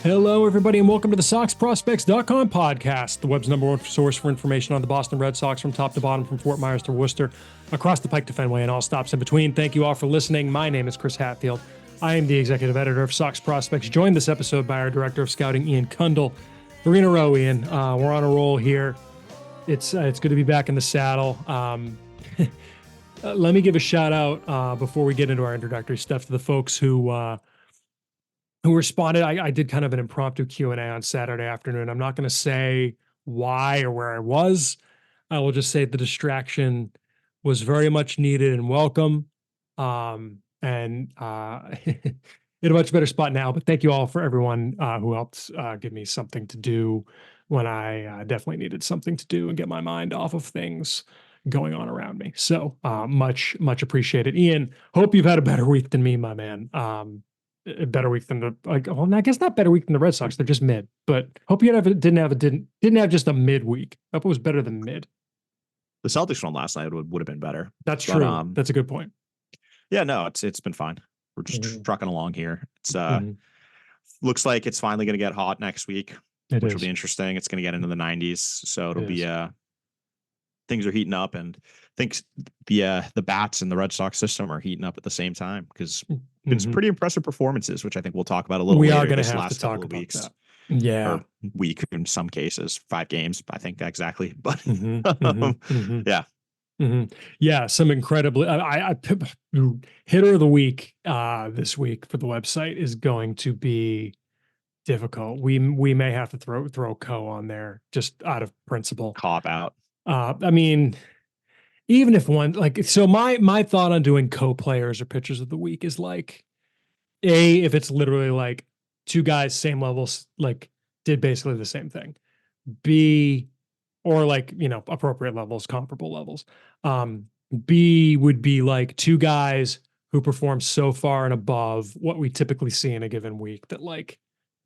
Hello, everybody, and welcome to the SoxProspects.com podcast, the web's number one source for information on the Boston Red Sox from top to bottom, from Fort Myers to Worcester, across the Pike to Fenway, and all stops in between. Thank you all for listening. My name is Chris Hatfield. I am the executive editor of Sox Prospects, joined this episode by our director of scouting, Ian Kundle. 3 in a row, Ian. We're on a roll here. It's good to be back in the saddle. Let me give a shout out before we get into our introductory stuff to the folks who responded. I did kind of an impromptu Q&A on Saturday afternoon. I'm not going to say why or where I was. I will just say the distraction was very much needed and welcome. In a much better spot now, but thank you all for everyone who helped give me something to do when I definitely needed something to do and get my mind off of things going on around me. So much appreciated. Ian, hope you've had a better week than me, my man. A better week than I guess not better week than the Red Sox. They're just mid, but hope you didn't have just a mid week. Hope it was better than mid. The Celtics one last night would have been better. That's true. That's a good point. Yeah, no, it's been fine. We're just trucking along here. It's looks like it's finally going to get hot next week, which will be interesting. It's going to get into the 90s, so it'll be things are heating up, and I think the bats in the Red Sox system are heating up at the same time because been some pretty impressive performances, which I think we'll talk about a little. We are going to have to talk about weeks. That. Yeah, or week in some cases, 5 games, I think exactly. But yeah. Yeah, some incredibly. I hitter of the week this week for the website is going to be difficult. We may have to throw Co on there just out of principle. Cop out. I mean, even if one so my thought on doing co-players or pitchers of the week is like, if it's literally like 2 guys same levels, like did basically the same thing. B, or like, appropriate levels, comparable levels. B would be like 2 guys who perform so far and above what we typically see in a given week that like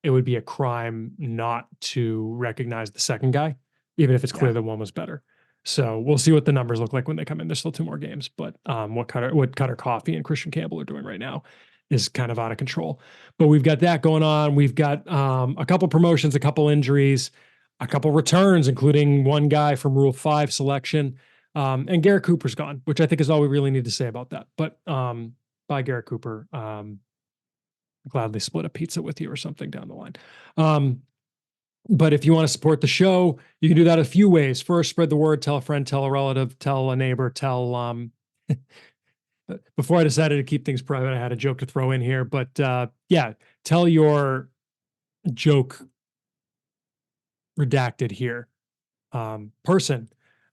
it would be a crime not to recognize the second guy, even if it's clear that one was better. So we'll see what the numbers look like when they come in. There's still 2 more games, but what Cutter Coffey and Christian Campbell are doing right now is kind of out of control. But we've got that going on. We've got a couple promotions, a couple injuries, a couple returns, including one guy from Rule 5 selection. And Garrett Cooper's gone, which I think is all we really need to say about that. But bye, Garrett Cooper. Gladly split a pizza with you or something down the line. But if you want to support the show, you can do that a few ways. First, spread the word, tell a friend, tell a relative, tell a neighbor, before I decided to keep things private, I had a joke to throw in here, but tell your joke redacted here person.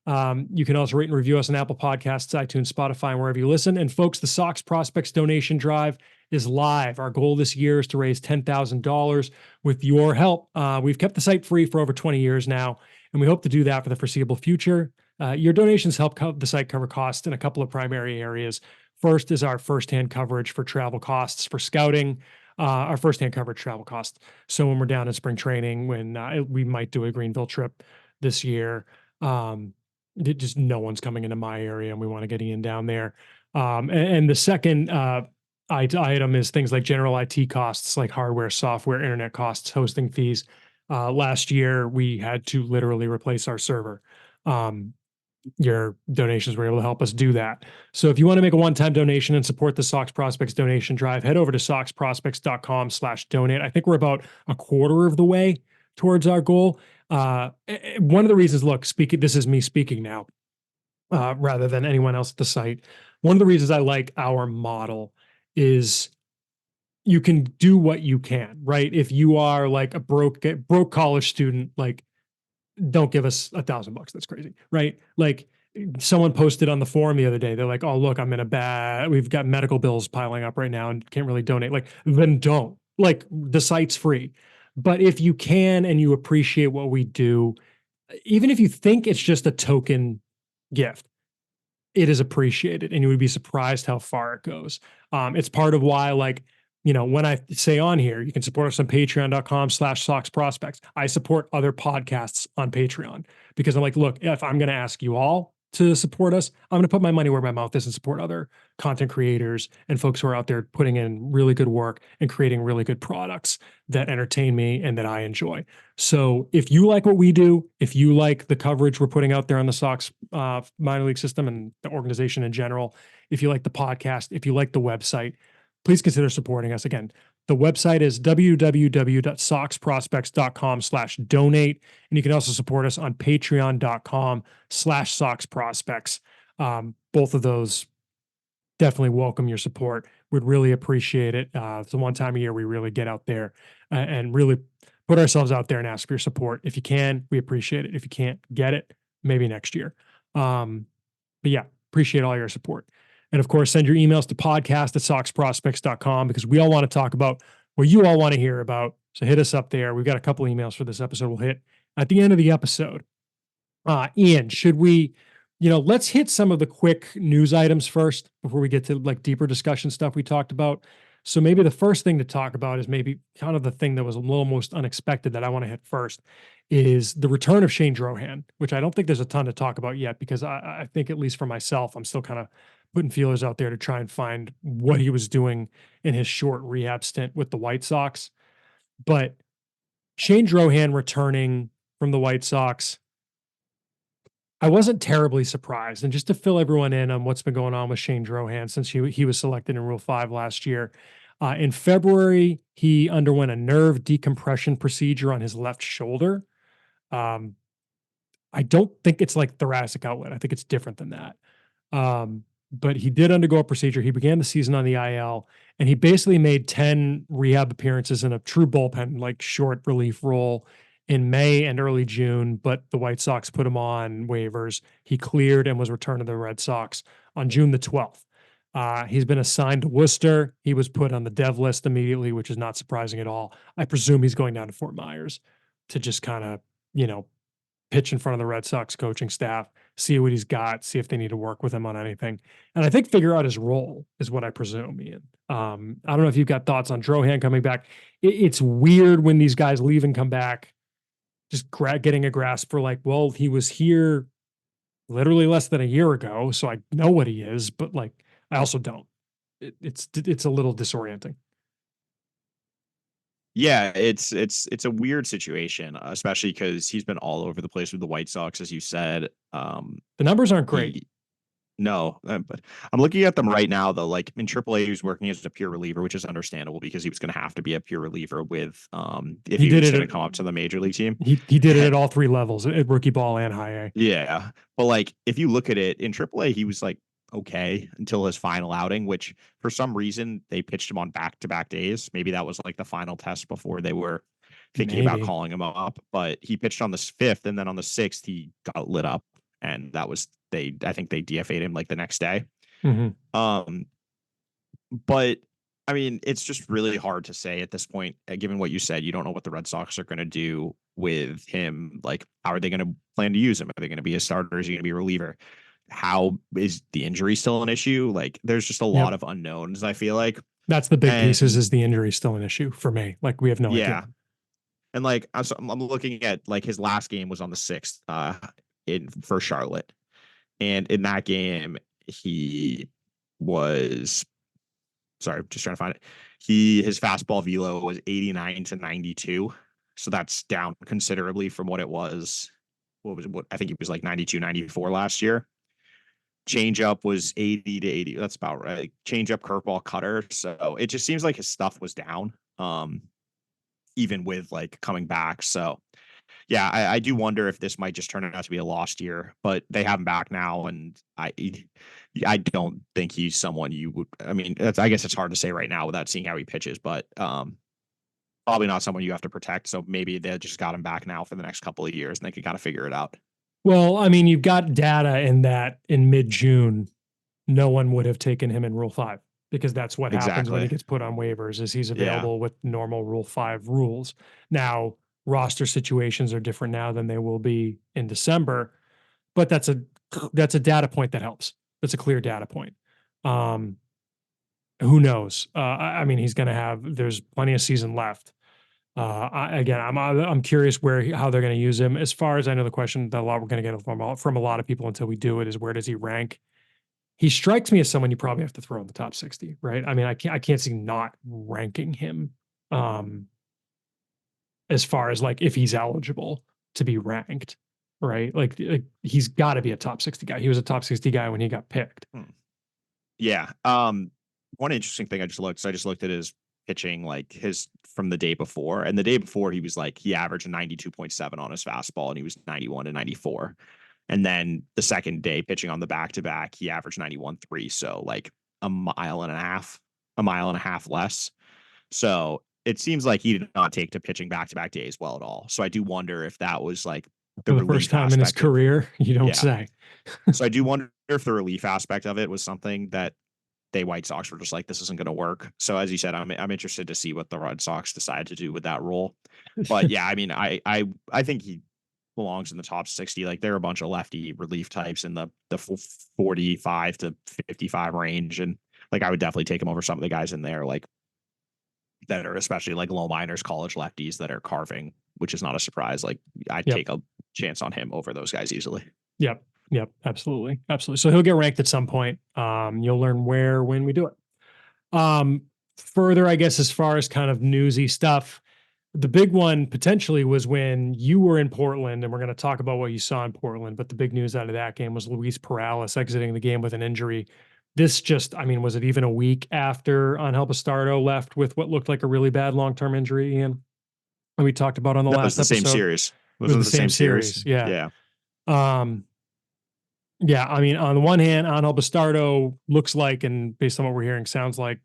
You can also rate and review us on Apple Podcasts, iTunes, Spotify, and wherever you listen. And folks, the Sox Prospects donation drive is live. Our goal this year is to raise $10,000 with your help. We've kept the site free for over 20 years now, and we hope to do that for the foreseeable future. Your donations help the site cover costs in a couple of primary areas. First is our firsthand coverage for travel costs for scouting. Our firsthand coverage travel costs. So when we're down in spring training, when we might do a Greenville trip this year, just no one's coming into my area, and we want to get Ian down there. And the second item is things like general IT costs, like hardware, software, internet costs, hosting fees. Last year, we had to literally replace our server. Your donations were able to help us do that. So if you want to make a one-time donation and support the Sox Prospects donation drive, head over to soxprospects.com/donate. I think we're about a quarter of the way towards our goal. One of the reasons, this is me speaking now, rather than anyone else at the site. One of the reasons I like our model is you can do what you can, right? If you are like a broke college student, like, don't give us $1,000. That's crazy, right? Like, someone posted on the forum the other day, they're like, oh, look, we've got medical bills piling up right now and can't really donate. Like, then don't. Like, the site's free. But if you can and you appreciate what we do, even if you think it's just a token gift, it is appreciated, and you would be surprised how far it goes. It's part of why, when I say on here, you can support us on patreon.com/SoxProspects. I support other podcasts on Patreon because I'm like, look, if I'm going to ask you all to support us, I'm going to put my money where my mouth is and support other content creators and folks who are out there putting in really good work and creating really good products that entertain me and that I enjoy. So if you like what we do, if you like the coverage we're putting out there on the Sox minor league system and the organization in general, if you like the podcast, if you like the website, please consider supporting us. Again, the website is www.soxprospects.com/donate. And you can also support us on patreon.com/soxprospects. Both of those definitely welcome your support. We'd really appreciate it. It's the one time a year we really get out there and really put ourselves out there and ask for your support. If you can, we appreciate it. If you can't get it, maybe next year. But yeah, appreciate all your support. And of course, send your emails to podcast@soxprospects.com because we all want to talk about what you all want to hear about. So hit us up there. We've got a couple emails for this episode we'll hit at the end of the episode. Ian, should we, let's hit some of the quick news items first before we get to like deeper discussion stuff we talked about. So maybe the first thing to talk about is maybe kind of the thing that was a little most unexpected that I want to hit first is the return of Shane Drohan, which I don't think there's a ton to talk about yet because I think at least for myself, I'm still kind of putting feelers out there to try and find what he was doing in his short rehab stint with the White Sox. But Shane Drohan returning from the White Sox, I wasn't terribly surprised. And just to fill everyone in on what's been going on with Shane Drohan since he was selected in Rule 5 last year, in February, he underwent a nerve decompression procedure on his left shoulder. I don't think it's like thoracic outlet. I think it's different than that. But he did undergo a procedure. He began the season on the IL, and he basically made 10 rehab appearances in a true bullpen, like short relief role in May and early June. But the White Sox put him on waivers. He cleared and was returned to the Red Sox on June the 12th. He's been assigned to Worcester. He was put on the dev list immediately, which is not surprising at all. I presume he's going down to Fort Myers to just kind of, pitch in front of the Red Sox coaching staff, see what he's got, see if they need to work with him on anything. And I think figure out his role is what I presume, Ian. I don't know if you've got thoughts on Drohan coming back. It's weird when these guys leave and come back, just getting a grasp for like, well, he was here literally less than a year ago, so I know what he is, but like, I also don't. It's a little disorienting. Yeah, it's a weird situation, especially because he's been all over the place with the White Sox, as you said. The numbers aren't great. No, but I'm looking at them right now, though. Like in AAA, he was working as a pure reliever, which is understandable because he was going to have to be a pure reliever with if he was going to come up to the major league team. He did it at all three levels, at rookie ball and high A. Yeah, but like if you look at it in AAA, he was like okay until his final outing, which for some reason they pitched him on back-to-back days. Maybe that was like the final test before they were thinking about calling him up. But he pitched on the 5th, and then on the 6th he got lit up, and that was I think they DFA'd him like the next day. Mm-hmm. But I mean, it's just really hard to say at this point, given what you said. You don't know what the Red Sox are going to do with him. Like, how are they going to plan to use him? Are they going to be a starter? Is he going to be a reliever? How is the injury still an issue? Like, there's just a lot of unknowns, I feel like. That's the big pieces, is the injury still an issue for me? Like, we have no idea. And like, I'm looking at like his last game was on the 6th for Charlotte. And in that game, he was, sorry, just trying to find it. His fastball velo was 89 to 92. So that's down considerably from what it was. What I think it was like 92, 94 last year. Changeup was 80 to 80. That's about right. Changeup, curveball, cutter. So it just seems like his stuff was down, even with like coming back. So yeah, I do wonder if this might just turn out to be a lost year, but they have him back now, and I don't think he's someone you would. I mean, I guess it's hard to say right now without seeing how he pitches, but probably not someone you have to protect. So maybe they just got him back now for the next couple of years, and they can kind of figure it out. Well, I mean, you've got data in that in mid-June, no one would have taken him in Rule 5 because that's what happens when he gets put on waivers, is he's available with normal Rule 5 rules. Now, roster situations are different now than they will be in December, but that's a data point that helps. That's a clear data point. Who knows? I mean, there's plenty of season left. I'm curious how they're going to use him. As far as I know, the question that we're going to get from a lot of people until we do it is, where does he rank? He strikes me as someone you probably have to throw in the top 60, right? I mean, I can't see not ranking him, as far as like if he's eligible to be ranked, right? Like he's got to be a top 60 guy. He was a top 60 guy when he got picked. Yeah. One interesting thing I just looked at his pitching, like his from the day before. And the day before he averaged 92.7 on his fastball and he was 91 to 94. And then the second day pitching on the back-to-back, he averaged 91.3. So like a mile and a half less. So it seems like he did not take to pitching back-to-back days well at all. So I do wonder if that was like for the first time in his career, you don't say. So I do wonder if the relief aspect of it was something that White Sox were just like, this isn't going to work. So as you said, I'm interested to see what the Red Sox decide to do with that role. But yeah, I mean, I think he belongs in the top 60. Like there are a bunch of lefty relief types in the 45 to 55 range, and like I would definitely take him over some of the guys in there, like that are especially like low minors, college lefties that are carving, which is not a surprise. Like I'd take a chance on him over those guys easily. Yep. Absolutely. So he'll get ranked at some point. You'll learn when we do it. Further, I guess, as far as kind of newsy stuff, the big one potentially was when you were in Portland, and we're going to talk about what you saw in Portland. But the big news out of that game was Luis Perales exiting the game with an injury. Was it even a week after Angel Bastardo left with what looked like a really bad long-term injury, Ian? And we talked about on the last episode. Same series. It was the same series. Yeah. Yeah, I mean, on the one hand, Angel Bastardo looks like, and based on what we're hearing, sounds like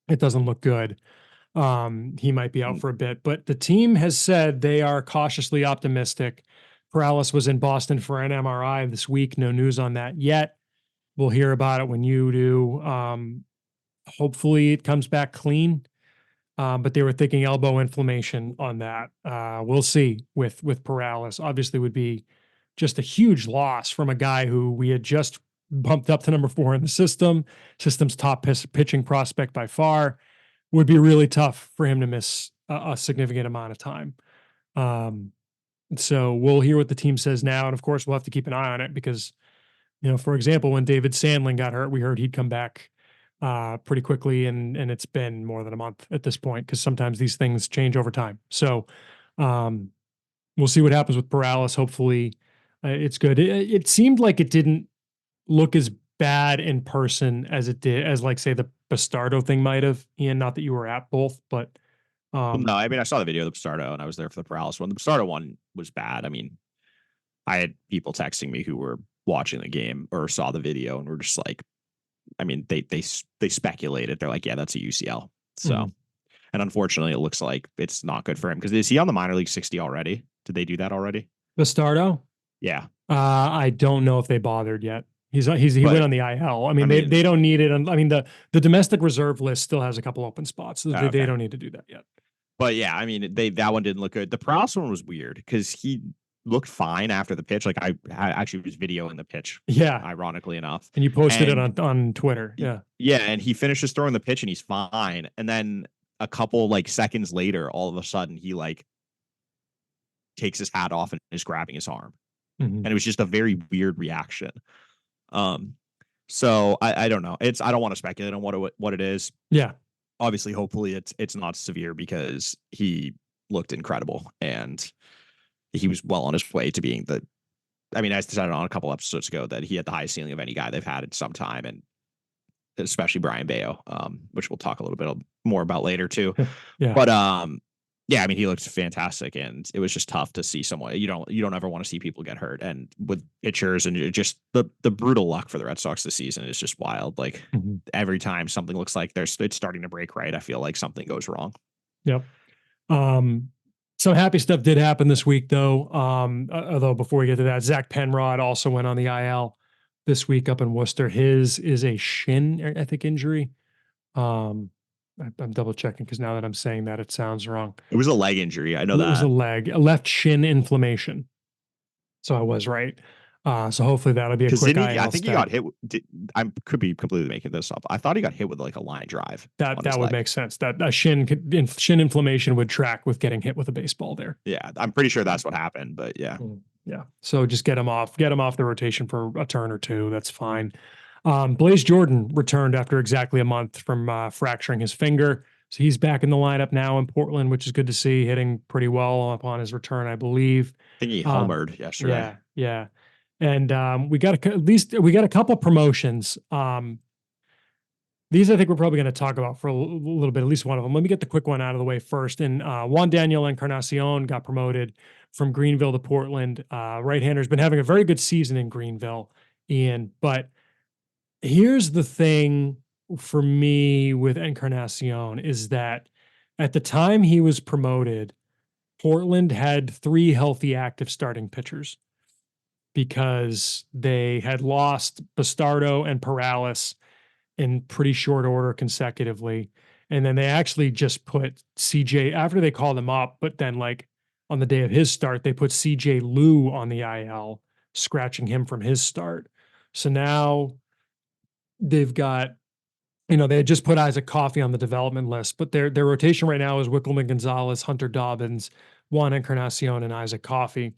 it doesn't look good. He might be out for a bit, but the team has said they are cautiously optimistic. Perales was in Boston for an MRI this week. No news on that yet. We'll hear about it when you do. Hopefully it comes back clean. But they were thinking elbow inflammation on that. We'll see with Perales. Obviously would be just a huge loss from a guy who we had just bumped up to number 4 in the system's top pitching prospect by far. Would be really tough for him to miss a significant amount of time. So we'll hear what the team says now. And of course, we'll have to keep an eye on it because, for example, when David Sandlin got hurt, we heard he'd come back pretty quickly. And it's been more than a month at this point, because sometimes these things change over time. So we'll see what happens with Perales. Hopefully it's good. It seemed like it didn't look as bad in person as it did, as like, say, the Bastardo thing might have, Ian. Not that you were at both, but no, I mean, I saw the video of the Bastardo and I was there for the Perales one. The Bastardo one was bad. I mean, I had people texting me who were watching the game or saw the video and were just like, I mean, they speculated. They're like, yeah, that's a UCL. So, and unfortunately, it looks like it's not good for him, because is he on the minor league 60 already? Did they do that already? Bastardo? Yeah. I don't know if they bothered yet. He went on the IL. I mean, they don't need it. I mean, the domestic reserve list still has a couple open spots. So they don't need to do that yet. But yeah, I mean, that one didn't look good. The Perales one was weird because he looked fine after the pitch. Like I actually was videoing the pitch. Yeah. Ironically enough. And you posted it on Twitter. Yeah. Yeah. And he finishes throwing the pitch and he's fine. And then a couple like seconds later, all of a sudden he like takes his hat off and is grabbing his arm. And it was just a very weird reaction. So I don't know. I don't want to speculate on what it is. Yeah. Obviously, hopefully it's not severe, because he looked incredible and he was well on his way to being I mean, I said on a couple episodes ago that he had the highest ceiling of any guy they've had in some time, and especially Brian Bayo, which we'll talk a little bit more about later too. Yeah. But yeah, I mean, he looked fantastic, and it was just tough to see someone. You don't ever want to see people get hurt, and with pitchers and just the brutal luck for the Red Sox this season is just wild. Like every time something looks like it's starting to break right, I feel like something goes wrong. Yep. Some happy stuff did happen this week, though. Although before we get to that, Zach Penrod also went on the IL this week up in Worcester. His is a shin, I think, injury. I'm double checking because now that I'm saying that, it sounds wrong. It was a leg injury. I know that. It was a left shin inflammation. So I was right. So hopefully that'll be a Because quick didn't he? I IL think he stint. got hit. I could be completely making this up. I thought he got hit with like a line drive on That his would leg. make sense. That a shin inflammation would track with getting hit with a baseball there. Yeah, I'm pretty sure that's what happened. But yeah, Yeah. So just get him off the rotation for a turn or two. That's fine. Blaze Jordan returned after exactly a month from fracturing his finger. So he's back in the lineup now in Portland, which is good to see, hitting pretty well upon his return, I believe. I think he Um, homered yesterday. yeah, yeah. And we got at least we got a couple promotions. These I think we're probably going to talk about for a little bit, at least one of them. Let me get the quick one out of the way first. And Juan Daniel Encarnacion got promoted from Greenville to Portland. Right-hander's been having a very good season in Greenville, Ian. But here's the thing for me with Encarnacion is that at the time he was promoted, Portland had 3 healthy active starting pitchers because they had lost Bastardo and Perales in pretty short order consecutively. And then they actually just put CJ after they called him up, but then like on the day of his start, they put CJ Liu on the IL, scratching him from his start. So now they've got, they had just put Isaac Coffey on the development list, but their rotation right now is Wickelman Gonzalez, Hunter Dobbins, Juan Encarnacion, and Isaac Coffey.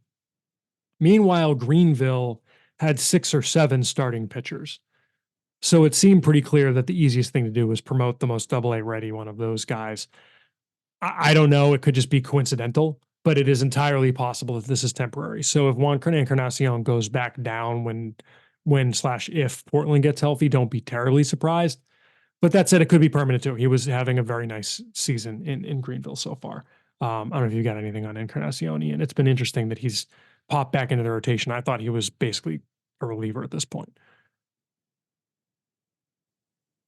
Meanwhile, Greenville had 6 or 7 starting pitchers. So it seemed pretty clear that the easiest thing to do was promote the most AA ready one of those guys. I don't know. It could just be coincidental, but it is entirely possible that this is temporary. So if Juan Encarnacion goes back down when/if Portland gets healthy, don't be terribly surprised. But that said, it could be permanent too. He was having a very nice season in Greenville so far. I don't know if you got anything on Encarnacion, and it's been interesting that he's popped back into the rotation. I thought he was basically a reliever at this point.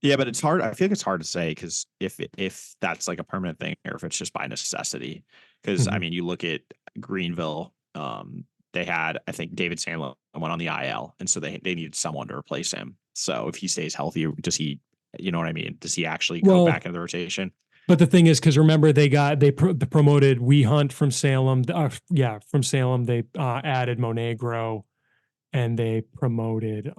Yeah, but it's hard. I feel like it's hard to say because if that's like a permanent thing or if it's just by necessity. Because I mean, you look at Greenville. They had I think David Sandlin went on the IL, and so they needed someone to replace him. So if he stays healthy, does he? You know what I mean? Does he actually go back into the rotation? But the thing is, because remember, they promoted We Hunt from Salem. From Salem, they added Monegro, and they promoted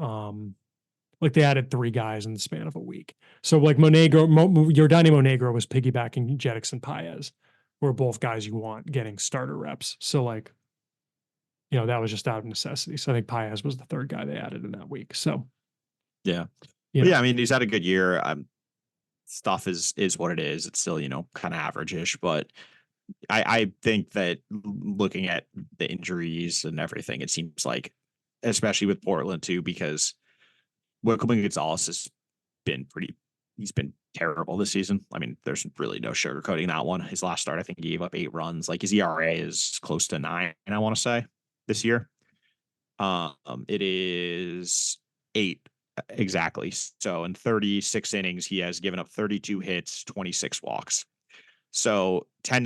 like they added 3 guys in the span of a week. So like Yordani Monegro was piggybacking Jetix and Paez, who are both guys you want getting starter reps. So like, that was just out of necessity. So I think Paez was the 3rd guy they added in that week. So yeah, yeah. I mean, he's had a good year. Stuff is what it is. It's still kind of average-ish, but I think that looking at the injuries and everything, it seems like, especially with Portland too, because Wickelman Gonzalez has been he's been terrible this season. I mean, there's really no sugarcoating that one. His last start, I think he gave up 8 runs. Like his ERA is close to 9, I want to say, this year. It is 8 exactly. So in 36 innings, he has given up 32 hits, 26 walks. So 10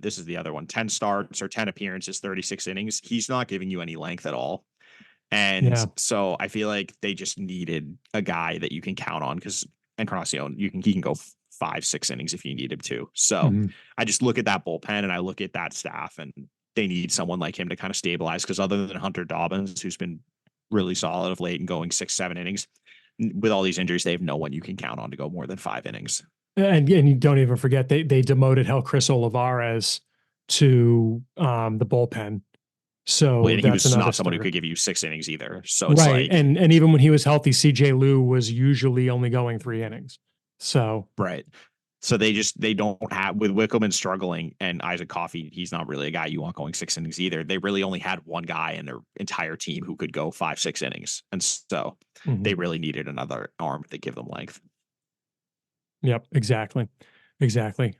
this is the other one, 10 starts or 10 appearances, 36 innings. He's not giving you any length at all. And so I feel like they just needed a guy that you can count on because Encarnacion, he can go 5-6 innings if you need him to. So I just look at that bullpen and I look at that staff and they need someone like him to kind of stabilize because other than Hunter Dobbins, who's been really solid of late and going 6-7 innings, with all these injuries, they have no one you can count on to go more than 5 innings. And you don't even forget they demoted Chris Olivares to the bullpen. So he was not someone who could give you 6 innings either. So it's right. And even when he was healthy, CJ Liu was usually only going 3 innings. So right. So they don't have, with Wickelman struggling and Isaac Coffey, he's not really a guy you want going 6 innings either. They really only had one guy in their entire team who could go 5-6 innings. And so they really needed another arm to give them length. Yep, exactly. Okay.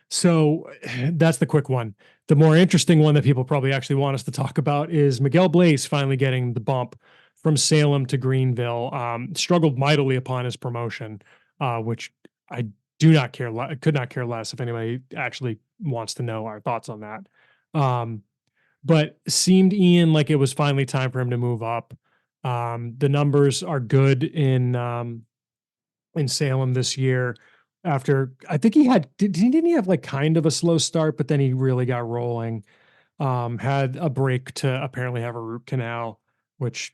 So that's the quick one. The more interesting one that people probably actually want us to talk about is Miguel Blaze finally getting the bump from Salem to Greenville. Struggled mightily upon his promotion, which I could not care less if anybody actually wants to know our thoughts on that. But seemed, Ian, like it was finally time for him to move up. The numbers are good in Salem this year. After I think didn't he have like kind of a slow start, but then he really got rolling. Had a break to apparently have a root canal, which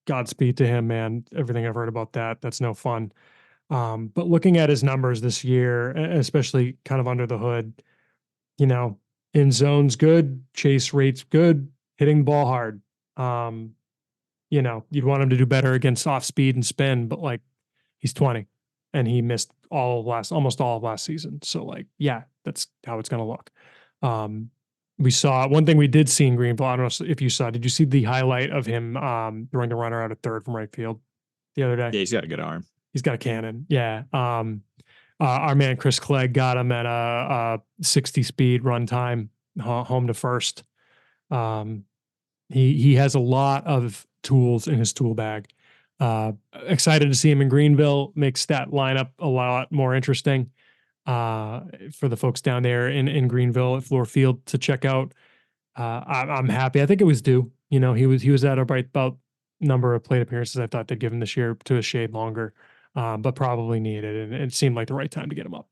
Godspeed to him, man. Everything I've heard about that, that's no fun. But looking at his numbers this year, especially kind of under the hood, you know, in zones good, chase rates good, hitting the ball hard. Um, you'd want him to do better against off speed and spin, but like he's 20 and he missed almost all of last season. So like, yeah, that's how it's going to look. Um, we saw one thing we did see in Greenville. I don't know if you saw, did you see the highlight of him throwing the runner out at third from right field the other day? Yeah, he's got a good arm. He's got a cannon. Yeah. Our man Chris Clegg got him at a 60 speed run time home to first. He has a lot of tools in his tool bag. Excited to see him in Greenville. Makes that lineup a lot more interesting for the folks down there in Greenville at Fluor Field to check out. I'm happy. I think it was due. He was at about number of plate appearances I thought they'd give him this year to a shade longer, but probably needed, and it seemed like the right time to get him up.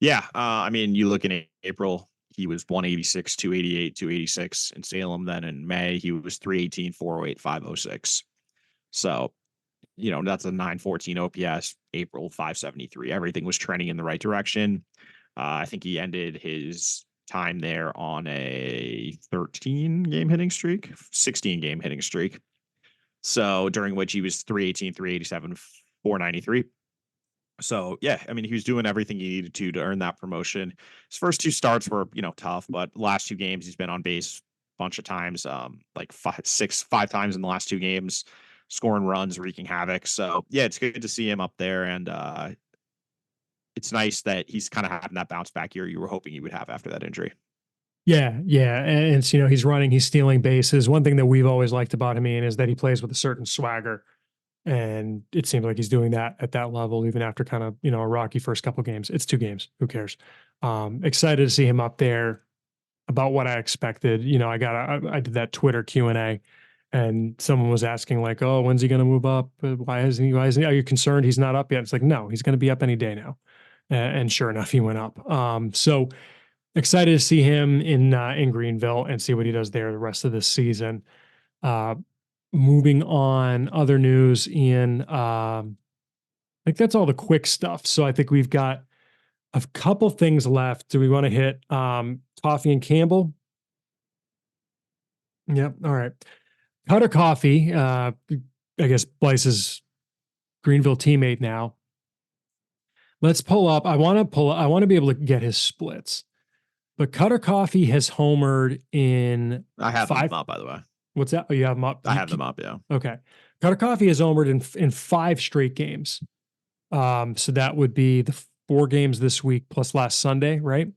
Yeah, I mean, you look in April, he was 186, 288, 286 in Salem. Then in May, he was 318, 408, 506. So, that's a 914 OPS. April 573. Everything was trending in the right direction. I think he ended his time there on a 13 game hitting streak, 16 game hitting streak. So during which he was 318, 387, 493. So yeah, I mean, he was doing everything he needed to earn that promotion. His first two starts were, tough, but last two games he's been on base a bunch of times, like five times in the last two games, scoring runs, wreaking havoc. So yeah, it's good to see him up there, and it's nice that he's kind of having that bounce back year you were hoping he would have after that injury. Yeah, yeah, and it's, he's running, he's stealing bases. One thing that we've always liked about him, Ian, is that he plays with a certain swagger. And it seems like he's doing that at that level, even after kind of, a rocky first couple of games. It's 2 games. Who cares? Excited to see him up there. About what I expected. I did that Twitter Q&A and someone was asking like, oh, when's he going to move up? Why isn't he? Are you concerned he's not up yet? It's like, no, he's going to be up any day now. And sure enough, he went up. So excited to see him in Greenville and see what he does there the rest of this season. Moving on, other news, Ian. I think that's all the quick stuff. So I think we've got a couple things left. Do we want to hit Coffey and Campbell? Yep. All right. Cutter Coffey, I guess Blyce's Greenville teammate now. Let's pull up. I want to be able to get his splits. But Cutter Coffey has homered in I have 5 them up, by the way. What's that? Oh, you have them up? I have them up, yeah. Okay. Cutter Coffey has homered in 5 straight games. So that would be the 4 games this week plus last Sunday, right?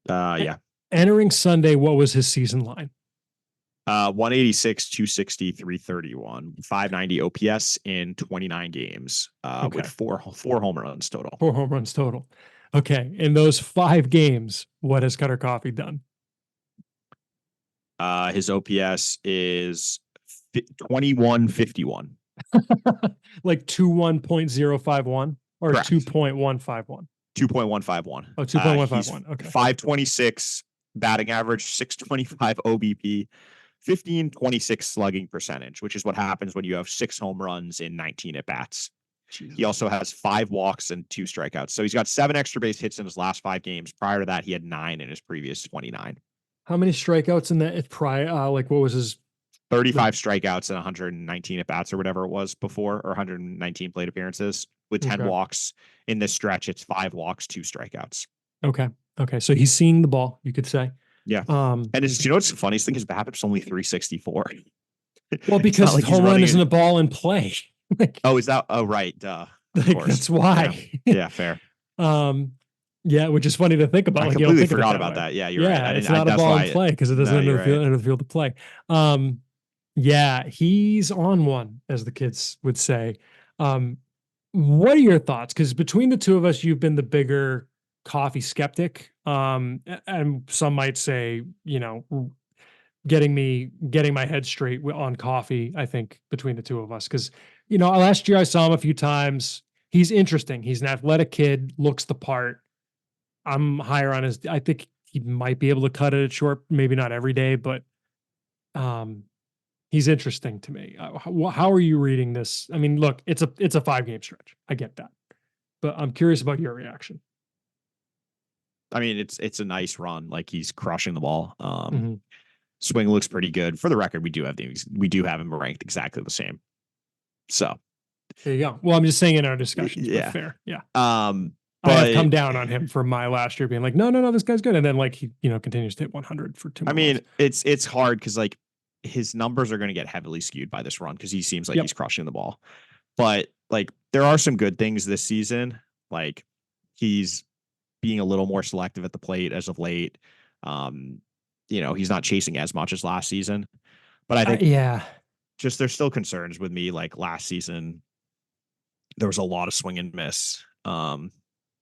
Yeah. Entering Sunday, what was his season line? 186, 260, 331, 590 OPS in 29 games, with four home runs total. 4 home runs total. Okay. In those 5 games, what has Cutter Coffey done? His OPS is 2151. Like 21.051 or Correct. 2.151. 2.151. Oh, 2.151. Okay. 526 batting average, 625 OBP, 1526 slugging percentage, which is what happens when you have 6 home runs in 19 at bats. Jesus. He also has 5 walks and 2 strikeouts. So he's got 7 extra base hits in his last 5 games. Prior to that, he had 9 in his previous 29. How many strikeouts in that prior? Like what was his? 35 strikeouts and 119 at bats or whatever it was before, or 119 plate appearances with 10 walks. In this stretch, it's 5 walks, 2 strikeouts. Okay. So he's seeing the ball, you could say. Yeah. And it's, what's the funniest thing? His BABIP's only 364. Well, because like home run isn't a ball in play. Oh, is that? Oh, right. Duh. Of course. That's why. Yeah, fair. Yeah, which is funny to think about. I completely forgot about that. Yeah, you're right. It's not a ball in play because it doesn't enter the field to play. Yeah, he's on one, as the kids would say. What are your thoughts? Because between the two of us, you've been the bigger Coffey skeptic. And some might say, getting my head straight on Coffey, I think, between the two of us. Because, last year I saw him a few times. He's interesting. He's an athletic kid, looks the part. I'm higher on I think he might be able to cut it short, maybe not every day, but he's interesting to me. How are you reading this? I mean, look, it's a 5-game stretch. I get that, but I'm curious about your reaction. I mean, it's a nice run. Like, he's crushing the ball. Mhm. Swing looks pretty good. For the record, we do have him ranked exactly the same. So There you go. Well, I'm just saying in our discussions, but yeah. fair. Yeah. I have But come down on him for my last year being like, no, this guy's good. And then like he, continues to hit 100 for 2 I more mean, months. it's hard because like his numbers are going to get heavily skewed by this run because he seems like Yep. he's crushing the ball. But like there are some good things this season. Like he's being a little more selective at the plate as of late. He's not chasing as much as last season. But I think Yeah. just there's still concerns with me. Like last season, there was a lot of swing and miss.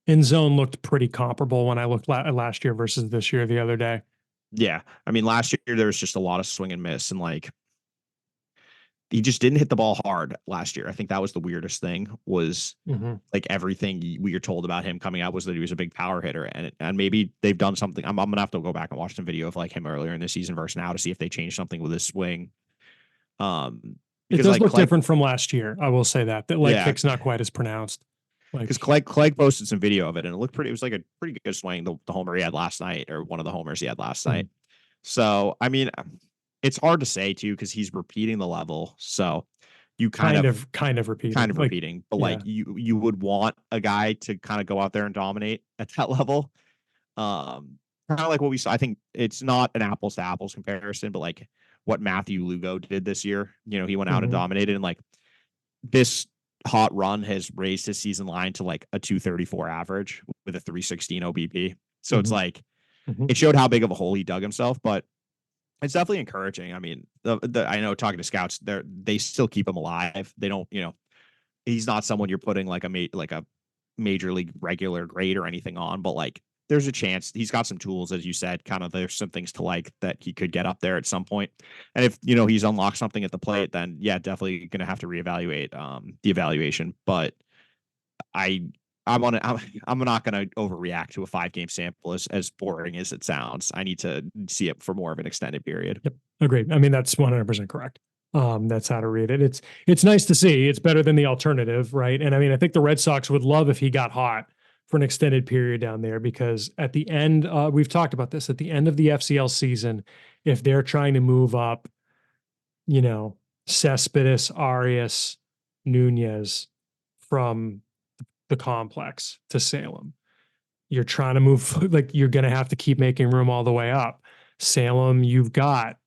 In zone looked pretty comparable when I looked last year versus this year the other day. Yeah. I mean, last year there was just a lot of swing and miss, and like he just didn't hit the ball hard last year. I think that was the weirdest thing was like everything we were told about him coming out was that he was a big power hitter, and maybe they've done something. I'm gonna have to go back and watch some video of like him earlier in the season versus now to see if they changed something with his swing. It Because does like look Clegg, different from last year. I will say that leg yeah, kick's not quite as pronounced. because Like, Clegg posted some video of it and it looked pretty. It was like a pretty good swing. The homer he had last night, or one of the homers he had last night. So I mean, it's hard to say too because he's repeating the level. So you kind of repeating, like, repeating, but yeah. like you would want a guy to kind of go out there and dominate at that level. Kind of like what we saw. I think it's not an apples to apples comparison, but like what Matthew Lugo did this year. He went out and dominated, and like this hot run has raised his season line to like a 234 average with a 316 OBP. So it's like it showed how big of a hole he dug himself, but it's definitely encouraging. I mean, I know talking to scouts, they still keep him alive. They don't, he's not someone you're putting like a major league regular grade or anything on, but like there's a chance he's got some tools, as you said. Kind of there's some things to like that he could get up there at some point. And if he's unlocked something at the plate, then yeah, definitely going to have to reevaluate the evaluation. But I'm not going to overreact to a 5-game sample as boring as it sounds. I need to see it for more of an extended period. Yep, agreed. I mean, that's 100% correct. That's how to read it. It's nice to see. It's better than the alternative, right? And I mean, I think the Red Sox would love if he got hot for an extended period down there because at the end, we've talked about this, at the end of the FCL season, if they're trying to move up, Cespedes, Arias, Nunez from the complex to Salem, you're trying to move, like you're going to have to keep making room all the way up. Salem, you've got,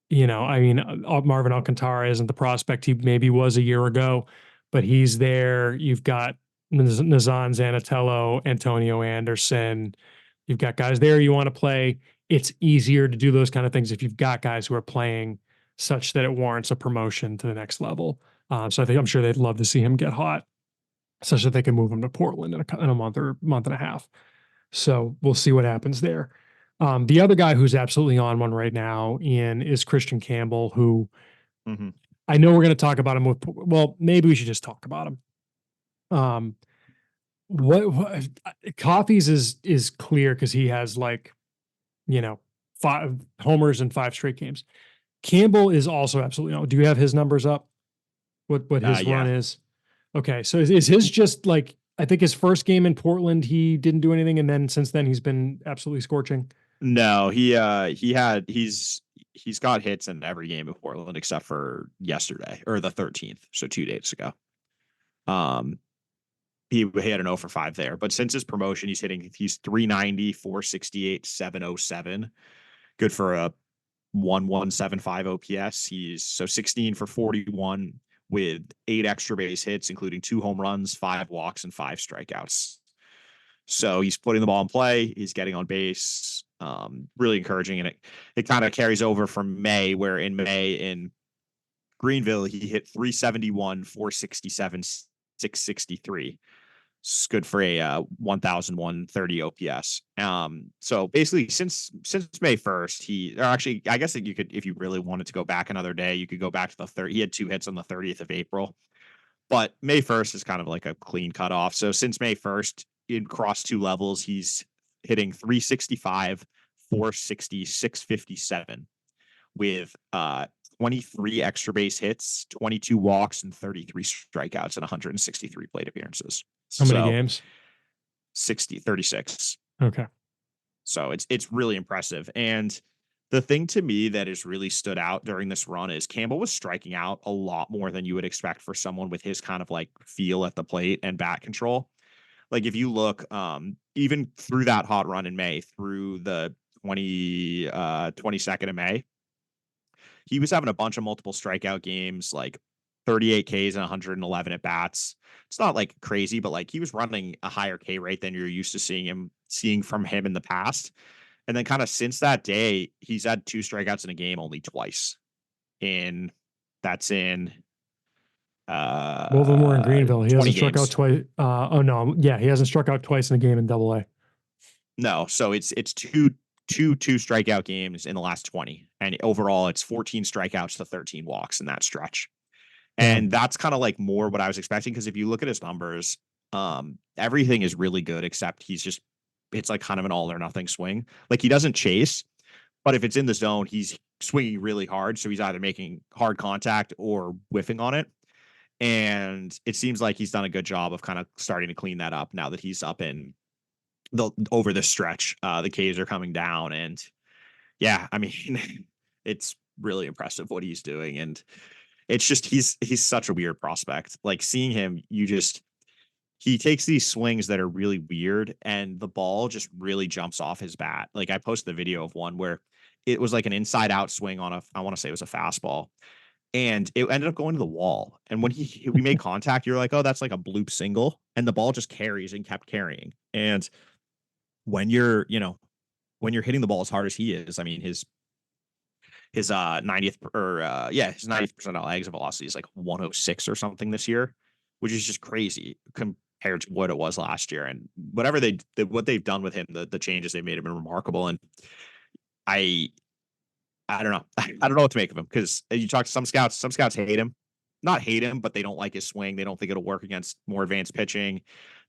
Marvin Alcantara isn't the prospect he maybe was a year ago, but he's there. You've got Nazan Zanatello, Antonio Anderson. You've got guys there you want to play. It's easier to do those kind of things if you've got guys who are playing such that it warrants a promotion to the next level. So I'm sure they'd love to see him get hot, such that they can move him to Portland in a month or month and a half. So we'll see what happens there. The other guy who's absolutely on one right now, Ian, is Christian Campbell, who I know we're going to talk about him well, maybe we should just talk about him. What Coffey's is clear because he has 5 homers in 5 straight games. Campbell is also absolutely on. Do you have his numbers up? What his run is? Okay, so is his just like, I think his first game in Portland, he didn't do anything, and then since then he's been absolutely scorching. No, he's got hits in every game of Portland except for yesterday or the 13th, so 2 days ago. He had an 0 for 5 there, but since his promotion, he's 390, 468, 707. Good for a 1175 OPS. He's 16 for 41 with 8 extra base hits, including 2 home runs, 5 walks, and 5 strikeouts. So he's putting the ball in play. He's getting on base. Really encouraging. And it kind of carries over from May, where in May in Greenville, he hit 371, 467, 663. It's good for a 1,130 OPS. So basically, since May 1st, I guess that you could, if you really wanted to go back another day, you could go back to the 30. He had 2 hits on the 30th of April, but May 1st is kind of like a clean cutoff. So since May 1st, in cross 2 levels, he's hitting 365, 460, 657 with 23 extra base hits, 22 walks, and 33 strikeouts and 163 plate appearances. How many games? 36. Okay. So it's really impressive. And the thing to me that has really stood out during this run is Campbell was striking out a lot more than you would expect for someone with his kind of like feel at the plate and bat control. Like if you look, even through that hot run in May, through the 22nd of May, he was having a bunch of multiple strikeout games, like 38 Ks and 111 at bats. It's not like crazy, but like he was running a higher K rate than you're used to seeing from him in the past. And then kind of since that day, he's had 2 strikeouts in a game only twice. That's in both of them were in Greenville. He hasn't struck out twice. He hasn't struck out twice in a game in Double-A. No, so it's two strikeout games in the last 20. And overall it's 14 strikeouts to 13 walks in that stretch. And that's kind of like more what I was expecting, because if you look at his numbers, everything is really good except it's like kind of an all or nothing swing. Like he doesn't chase, but if it's in the zone, he's swinging really hard. So he's either making hard contact or whiffing on it. And it seems like he's done a good job of kind of starting to clean that up now that he's up in over the stretch. The Ks are coming down, and yeah, I mean, it's really impressive what he's doing. And it's just, he's such a weird prospect. Like seeing him, he takes these swings that are really weird and the ball just really jumps off his bat. Like I posted the video of one where it was like an inside out swing on I want to say it was a fastball, and it ended up going to the wall. And when we made contact, you're like, oh, that's like a bloop single. And the ball just carries and kept carrying. And when you're hitting the ball as hard as he is, I mean, his 90th his 90th percentile exit velocity is like 106 or something this year, which is just crazy compared to what it was last year. And whatever what they've done with him, the changes they've made have been remarkable. And I don't know. I don't know what to make of him, because you talk to some scouts hate him. Not hate him, but they don't like his swing. They don't think it'll work against more advanced pitching.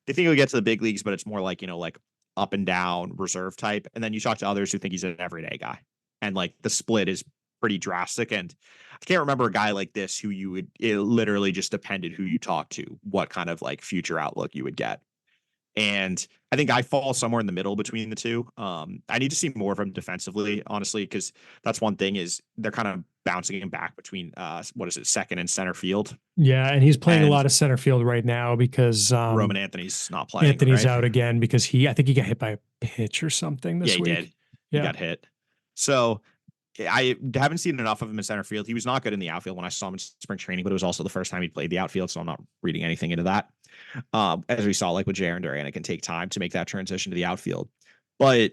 They think he'll get to the big leagues, but it's more like, like up and down reserve type. And then you talk to others who think he's an everyday guy. And like the split is pretty drastic. And I can't remember a guy like this who it literally just depended who you talk to, what kind of like future outlook you would get. And I think I fall somewhere in the middle between the two. I need to see more of him defensively, honestly, because that's one thing is they're kind of bouncing him back between second and center field. Yeah, and he's playing a lot of center field right now because Roman Anthony's not playing. Anthony's out again because I think he got hit by a pitch or something this week. Yeah, he did. Yeah. He got hit. So I haven't seen enough of him in center field. He was not good in the outfield when I saw him in spring training, but it was also the first time he played the outfield, so I'm not reading anything into that. As we saw, like with Jarren Duran, it can take time to make that transition to the outfield. But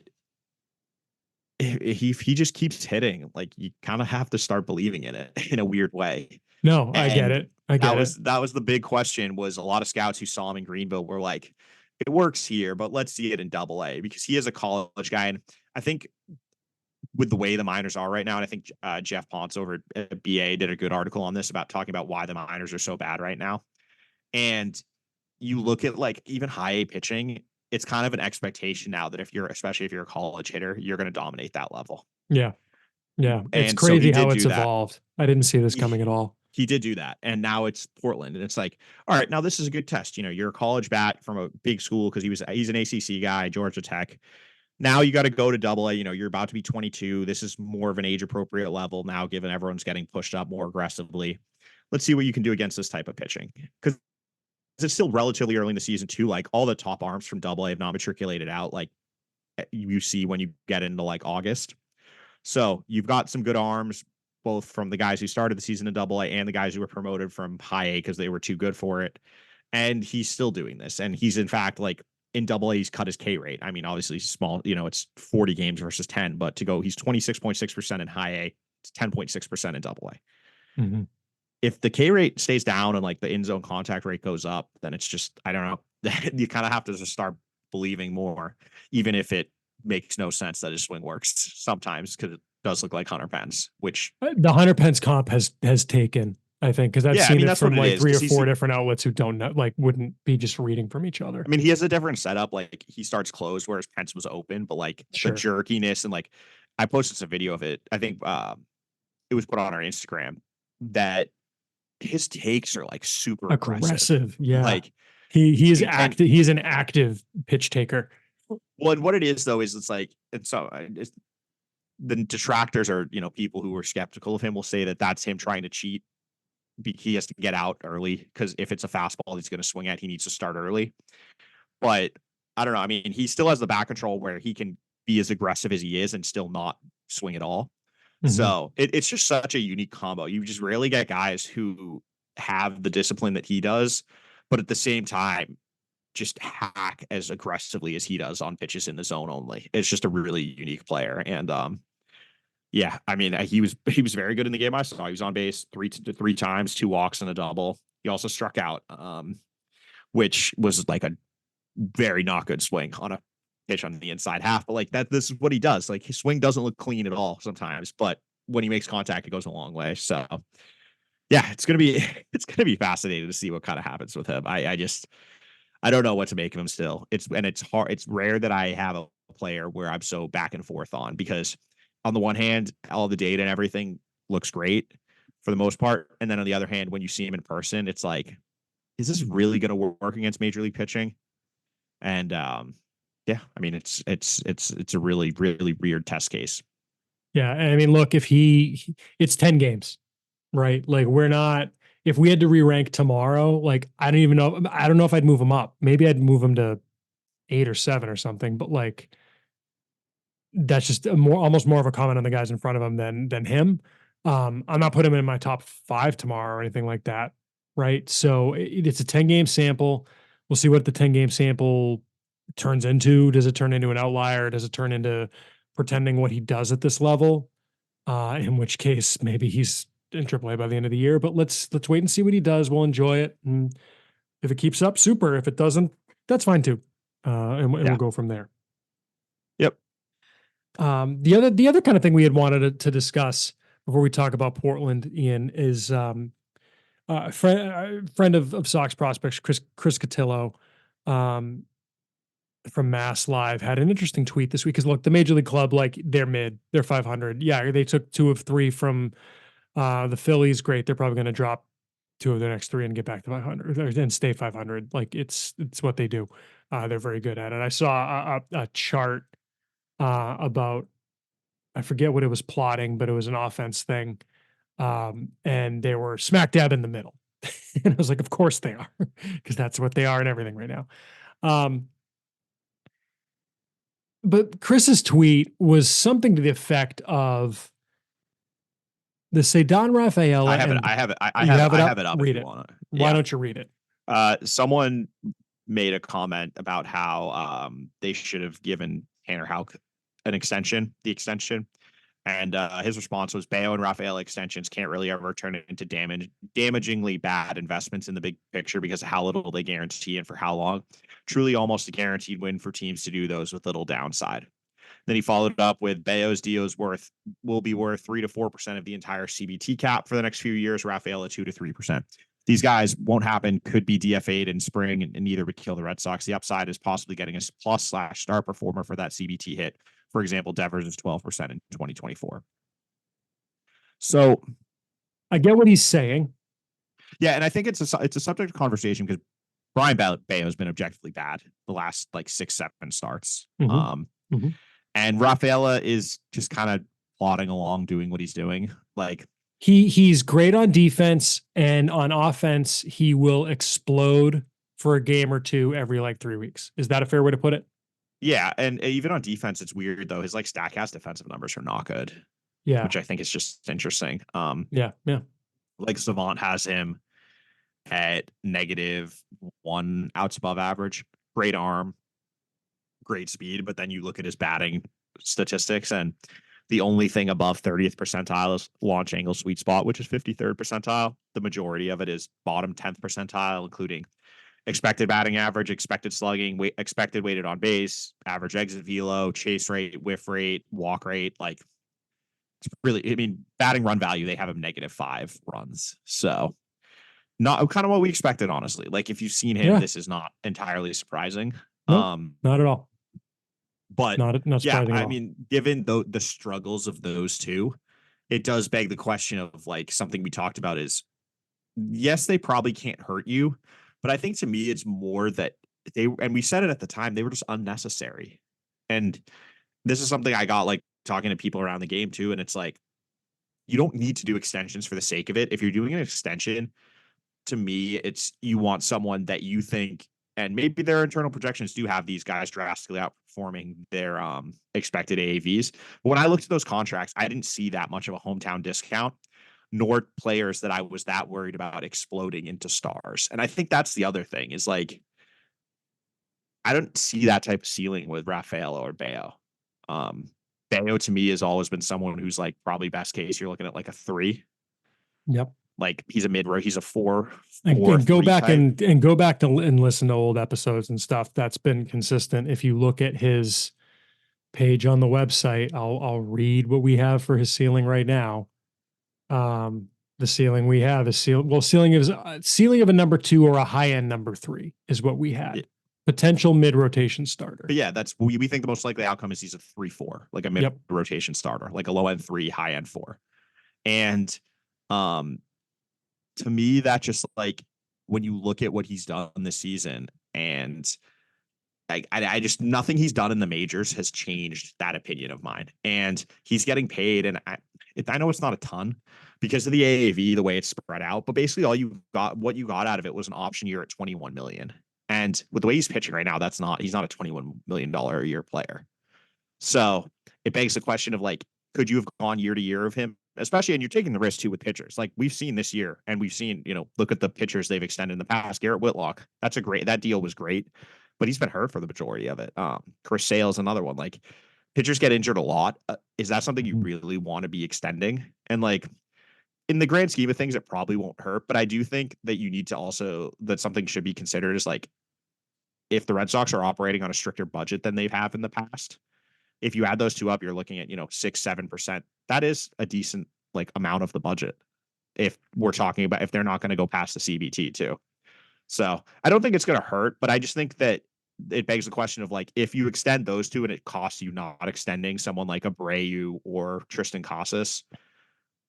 he just keeps hitting. Like you kind of have to start believing in it in a weird way. No, I get it. That was the big question. Was a lot of scouts who saw him in Greenville were like, it works here, but let's see it in Double-A, because he is a college guy. And I think with the way the minors are right now, and I think Jeff Ponce over at BA did a good article on this about talking about why the minors are so bad right now. And you look at like even high A pitching, it's kind of an expectation now that especially if you're a college hitter, you're going to dominate that level. Yeah. Yeah. It's crazy how it's evolved. I didn't see this coming at all. He did do that. And now it's Portland. And it's like, all right, now this is a good test. You're a college bat from a big school, because he's an ACC guy, Georgia Tech. Now you got to go to Double-A. You're about to be 22. This is more of an age appropriate level now, given everyone's getting pushed up more aggressively. Let's see what you can do against this type of pitching, because it's still relatively early in the season too. Like all the top arms from Double-A have not matriculated out like you see when you get into like August. So you've got some good arms, both from the guys who started the season in Double-A and the guys who were promoted from High A because they were too good for it. And he's still doing this. And he's in fact like in Double-A, he's cut his K rate. I mean, obviously small, it's 40 games versus 10, but to go, he's 26.6% in High A, it's 10.6% in Double-A. Mm-hmm. If the K rate stays down and like the in zone contact rate goes up, then it's just, I don't know. You kind of have to just start believing more, even if it makes no sense that his swing works sometimes, because it does look like Hunter Pence, which the Hunter Pence comp has taken. I think, because I've Yeah, I seen mean it that's what from it like is. three or Because he's, four different outlets who don't know, like wouldn't be just reading from each other. I mean, he has a different setup. Like he starts closed, whereas Pence was open. But like the Sure. jerkiness and like, I posted some video of it. I think it was put on our Instagram that his takes are like super aggressive. Aggressive. Yeah. Like He is and active. He's an active pitch taker. well, and what it is though is it's like it's so it's, the detractors are people who are skeptical of him will say that that's him trying to cheat. He has to get out early because if it's a fastball he's going to swing at, he needs to start early. But I don't know. I mean, he still has the back control where he can be as aggressive as he is and still not swing at all. So it's just such a unique combo. You just rarely get guys who have the discipline that he does, but at the same time, just hack as aggressively as he does on pitches in the zone only. It's just a really unique player. And yeah, I mean, he was very good in the game I saw. He was on base three times, 2 walks and a double. He also struck out, which was like a very not good swing on a pitch on the inside half. But like that, this is what he does. Like his swing doesn't look clean at all sometimes, but when he makes contact, it goes a long way. So yeah, it's gonna be it's gonna be fascinating to see what kind of happens with him. I don't know what to make of him still. It's hard. It's rare that I have a player where I'm so back and forth on, because on the one hand, all the data and everything looks great for the most part, and then on the other hand, when you see him in person, it's like, is this really going to work against major league pitching? And yeah, I mean, it's a really really weird test case. Yeah. And I mean, look, it's 10 games, right? Like we're not, if we had to re-rank tomorrow, like I don't know if I'd move him up. Maybe I'd move him to 8 or 7 or something, but like that's just almost more of a comment on the guys in front of him than him. I'm not putting him in my top 5 tomorrow or anything like that. Right. So it's a 10-game sample. We'll see what the 10-game sample turns into. Does it turn into an outlier? Does it turn into pretending what he does at this level? In which case maybe he's in AAA by the end of the year. But let's wait and see what he does. We'll enjoy it. And if it keeps up, super. If it doesn't, that's fine too. And we'll Yeah. go from there. Yep. The other kind of thing we had wanted to discuss before we talk about Portland, Ian, is friend of Sox prospects, Chris Cotillo, um, from Mass Live, had an interesting tweet this week. Because look, the Major League Club, like they're 500. Yeah, they took 2 of 3 from the Phillies. Great, they're probably going to drop 2 of their next 3 and get back to 500 and stay 500. Like it's what they do. They're very good at it. I saw a chart about, I forget what it was plotting, but it was an offense thing. And they were smack dab in the middle. And I was like, of course they are, because that's what they are and everything right now. But Chris's tweet was something to the effect of the Cedar Rafaela. I have it. I have have it up if Read you it. want to. Why Yeah. don't you read it? Someone made a comment about how they should have given Tanner Houck the extension. And his response was, Bayo and Rafael extensions can't really ever turn it into damagingly bad investments in the big picture because of how little they guarantee and for how long. Truly almost a guaranteed win for teams to do those with little downside. Then he followed up with, Bayo's deals will be worth 3 to 4% of the entire CBT cap for the next few years. Rafael at 2 to 3%. These guys won't happen, could be DFA'd in spring, and neither would kill the Red Sox. The upside is possibly getting a plus/star performer for that CBT hit. For example, Devers is 12% in 2024. So I get what he's saying. yeah, and I think it's a subject of conversation because Brian Bayo has been objectively bad the last like 6-7 starts. And Rafaela is just kind of plodding along, doing what he's doing. Like he's great on defense, and on offense, he will explode for a game or two every like 3 weeks. Is that a fair way to put it? Yeah, and even on defense, it's weird though. His like Statcast defensive numbers are not good. Yeah, which I think is just interesting. Yeah. Like Savant has him at -1 outs above average. Great arm, great speed, but then you look at his batting statistics, and the only thing above 30th percentile is launch angle sweet spot, which is 53rd percentile. The majority of it is bottom 10th percentile, including expected batting average, expected slugging, expected weighted on base, average exit velo, chase rate, whiff rate, walk rate. Like It's really, I mean, batting run value, they have him -5 runs. So not kind of what we expected, honestly. Like if you've seen him, this is not entirely surprising. Nope, not at all. But not yeah, surprising at I all. mean, given the struggles of those two, it does beg the question of like something we talked about is yes, they probably can't hurt you, but I think to me it's more that and we said it at the time, they were just unnecessary. And this is something I got like talking to people around the game too. And it's like, you don't need to do extensions for the sake of it. If you're doing an extension, to me, it's you want someone that you think, and maybe their internal projections do have these guys drastically outperforming their expected AAVs. But when I looked at those contracts, I didn't see that much of a hometown discount, nor players that I was that worried about exploding into stars. And I think that's the other thing is like, I don't see that type of ceiling with Rafael or Bayo. Bayo to me has always been someone who's like probably best case. You're looking at like a 3. Yep. Like he's a mid row. He's a 4. And go back type. and go back to and listen to old episodes and stuff. That's been consistent. If you look at his page on the website, I'll read what we have for his ceiling right now. The ceiling we have is ceiling of a number 2 or a high end number 3 is what we had. Yeah. Potential mid rotation starter. But yeah, that's we think the most likely outcome is he's a 3-4, like a mid rotation starter, like a low end 3, high end 4. And to me, that just like when you look at what he's done this season, and I just nothing he's done in the majors has changed that opinion of mine. And he's getting paid, and I know it's not a ton because of the AAV, the way it's spread out, but basically what you got out of it was an option year at 21 million. And with the way he's pitching right now, he's not a $21 million a year player. So it begs the question of like, could you have gone year to year of him? Especially, and you're taking the risk too with pitchers. Like we've seen this year, and we've seen, look at the pitchers they've extended in the past. Garrett Whitlock, that deal was great, but he's been hurt for the majority of it. Chris Sale's another one. Like pitchers get injured a lot. Is that something you really want to be extending? And like in the grand scheme of things, it probably won't hurt. But I do think that you need to also that something should be considered is like if the Red Sox are operating on a stricter budget than they've had in the past. If you add those two up, you're looking at 6-7%. That is a decent like amount of the budget. If we're talking about if they're not going to go past the CBT too, so I don't think it's going to hurt. But I just think that it begs the question of like if you extend those two and it costs you not extending someone like Abreu or Tristan Casas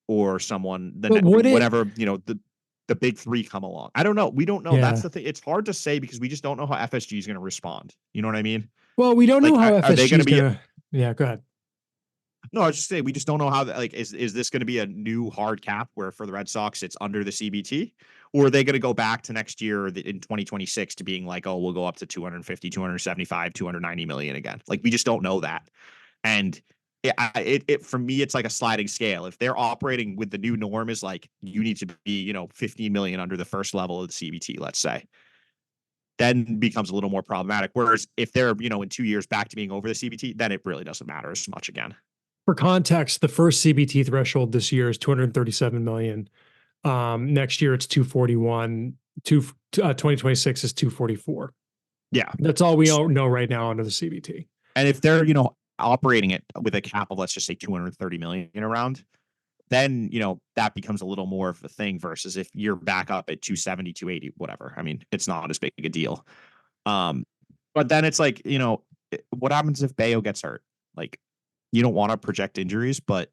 or someone whenever the big 3 come along. I don't know. We don't know. Yeah. That's the thing. It's hard to say because we just don't know how FSG is going to respond. You know what I mean? Well, we don't know how FSG is going to. Yeah, go ahead. No, I was just saying we just don't know how. Like, is this going to be a new hard cap where for the Red Sox it's under the CBT, or are they going to go back to next year in 2026 to being like, oh, we'll go up to 250, 275, 290 million again? Like, we just don't know that. And it for me, it's like a sliding scale. If they're operating with the new norm is like you need to be 15 million under the first level of the CBT, let's say. Then becomes a little more problematic. Whereas if they're, in 2 years back to being over the CBT, then it really doesn't matter as much again. For context, the first CBT threshold this year is 237 million. Next year it's 241. 2026 is 244. Yeah. That's all we all know right now under the CBT. And if they're, operating it with a cap of, let's just say 230 million around, then, that becomes a little more of a thing versus if you're back up at 270, 280, whatever. I mean, it's not as big a deal. But then it's like, what happens if Bayo gets hurt? Like, you don't want to project injuries, but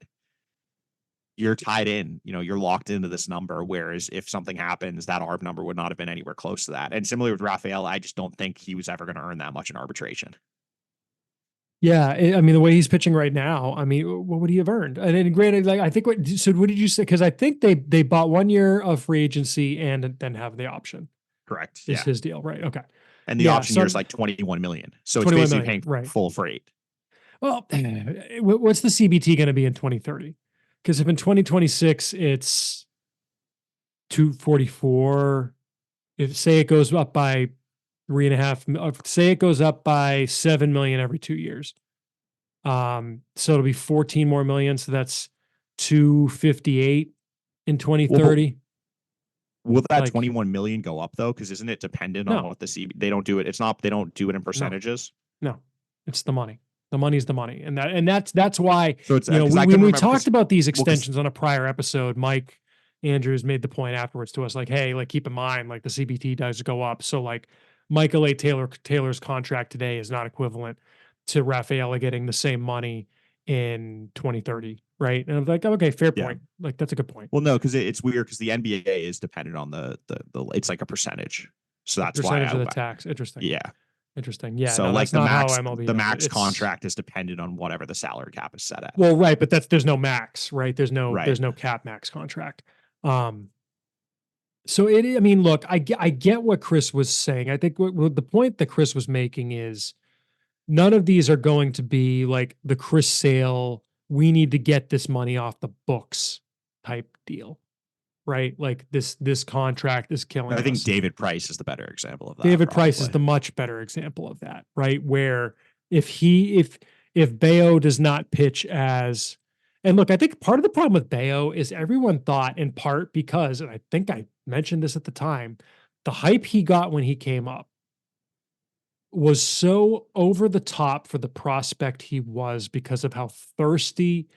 you're tied in, you're locked into this number. Whereas if something happens, that ARB number would not have been anywhere close to that. And similarly with Rafael, I just don't think he was ever going to earn that much in arbitration. Yeah, I mean the way he's pitching right now, I mean, what would he have earned? And then granted, like I think what did you say? Because I think they bought 1 year of free agency and then have the option. Correct. Is his deal, right? Okay. And the option year is like 21 million. So it's basically paying full freight. Well, what's the CBT going to be in 2030? Because if in 2026 it's 244, if say it goes up by 3.5, say it goes up by 7 million every 2 years. So it'll be 14 more million. So that's 258 in 2030. Will that 21 million go up though? Because isn't it dependent on what the CB? They don't do it. They don't do it in percentages. No, it's the money. The money's the money. And that's why, So it's, when we talked about these extensions on a prior episode, Mike Andrews made the point afterwards to us, like, hey, like, keep in mind, like, the CBT does go up. So like Michael A. Taylor's contract today is not equivalent to Rafaela getting the same money in 2030. Right. And I'm like, okay, fair point. Like, that's a good point. Well, no, because it's weird because the NBA is dependent on the it's like a percentage. So that's percentage why of the tax. Interesting. Yeah. Interesting. Yeah. So no, like that's not how the max contract is dependent on whatever the salary cap is set at. Well, right, but there's no max, right? There's no Right. cap max contract. So I mean, look, I get what Chris was saying. I think what the point that Chris was making is none of these are going to be like the Chris Sale, we need to get this money off the books type deal, right? Like this contract is killing us. I think David Price is the better example of that. David Price is the much better example of that, right? Where if Bayo does not pitch as, and look, I think part of the problem with Bayo is everyone thought, in part because, and I think I mentioned this at the time, the hype he got when he came up was so over the top for the prospect he was because of how thirsty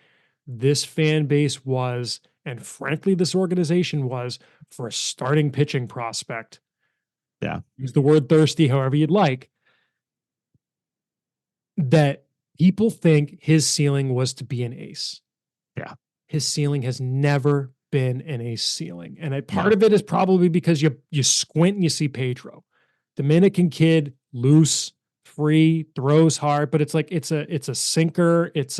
this fan base was, and frankly, this organization was, for a starting pitching prospect. Yeah. Use the word thirsty however you'd like. That people think his ceiling was to be an ace. Yeah. His ceiling has never been an ace ceiling. And part of it is probably because you squint and you see Pedro. Dominican kid, loose, free, throws hard, but it's like it's a sinker. It's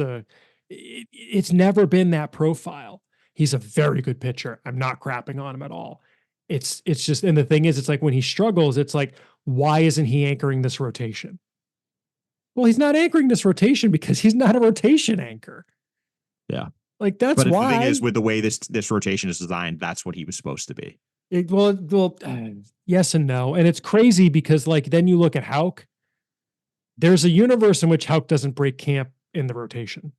never been that profile. He's a very good pitcher. I'm not crapping on him at all. It's just, and the thing is, it's like when he struggles, it's like, why isn't he anchoring this rotation? Well, he's not anchoring this rotation because he's not a rotation anchor. Yeah. Like, that's but why. The thing is, with the way this rotation is designed, that's what he was supposed to be. Yes and no. And it's crazy because, like, then you look at Houck. There's a universe in which Houck doesn't break camp in the rotation.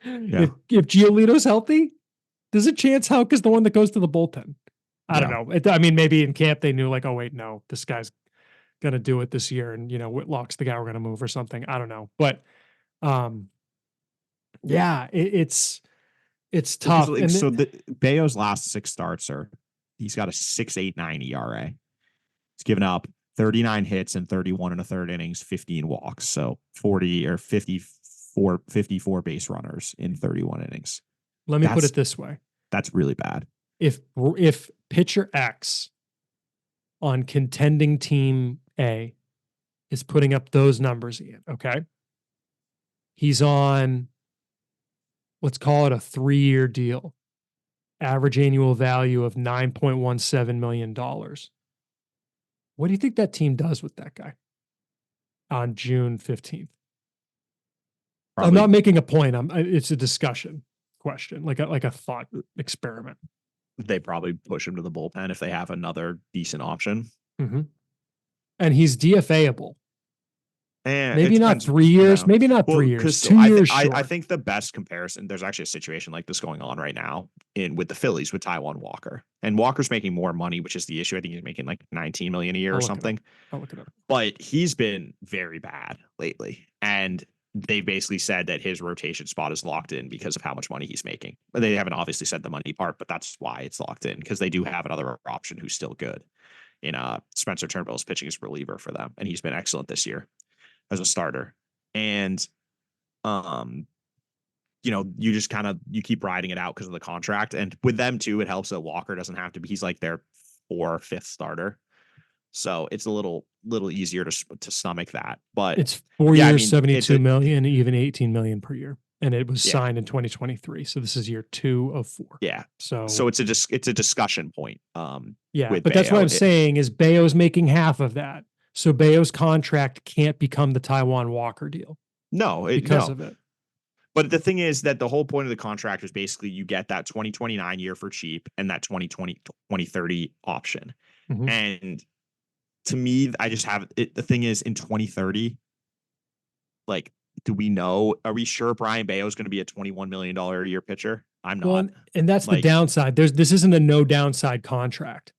If Giolito's healthy, there's a chance Houck is the one that goes to the bullpen. I don't know. I mean, maybe in camp they knew, like, oh wait, no, this guy's gonna do it this year, and Whitlock's the guy we're gonna move or something. I don't know, but yeah, it's tough. Like, so Bayo's last 6 starts he's got a 6.89 ERA. He's given up 39 hits and 31 1/3 innings, 15 walks, so 40 or 54 base runners in 31 innings. Let me put it this way. That's really bad. If pitcher X on contending team A is putting up those numbers again, okay? He's on, let's call it a 3-year deal, average annual value of $9.17 million. What do you think that team does with that guy on June 15th? Probably. I'm not making a point. It's a discussion question, like a thought experiment. They probably push him to the bullpen if they have another decent option. Mm-hmm. And he's DFA-able. And maybe not 3 years, maybe not 3 years, 2 years short. I think the best comparison, there's actually a situation like this going on right now with the Phillies with Taijuan Walker. And Walker's making more money, which is the issue. I think he's making like $19 million a year or something. I'll look it up. But he's been very bad lately. And they basically said that his rotation spot is locked in because of how much money he's making. They haven't obviously said the money part, but that's why it's locked in, because they do have another option who's still good in Spencer Turnbull's pitching as reliever for them. And he's been excellent this year as a starter. And you just you keep riding it out because of the contract. And with them too, it helps that Walker doesn't have to be, he's like their 4th or 5th starter. So it's a little easier to stomach that. But it's 4 years, 72 million, even 18 million per year. And it was signed in 2023. So this is year 2 of 4. Yeah. So it's a discussion point. But that's what I'm saying is Bayo's making half of that. So Bayo's contract can't become the Taijuan Walker deal. No, because of it. But the thing is that the whole point of the contract is basically you get that 2029 year for cheap and that 2030 option. Mm-hmm. And to me, I just have it. The thing is, in 2030, like, do we know? Are we sure Brian Bayo is going to be a $21 million a year pitcher? I'm not. Well, and that's the downside. This isn't a no downside contract.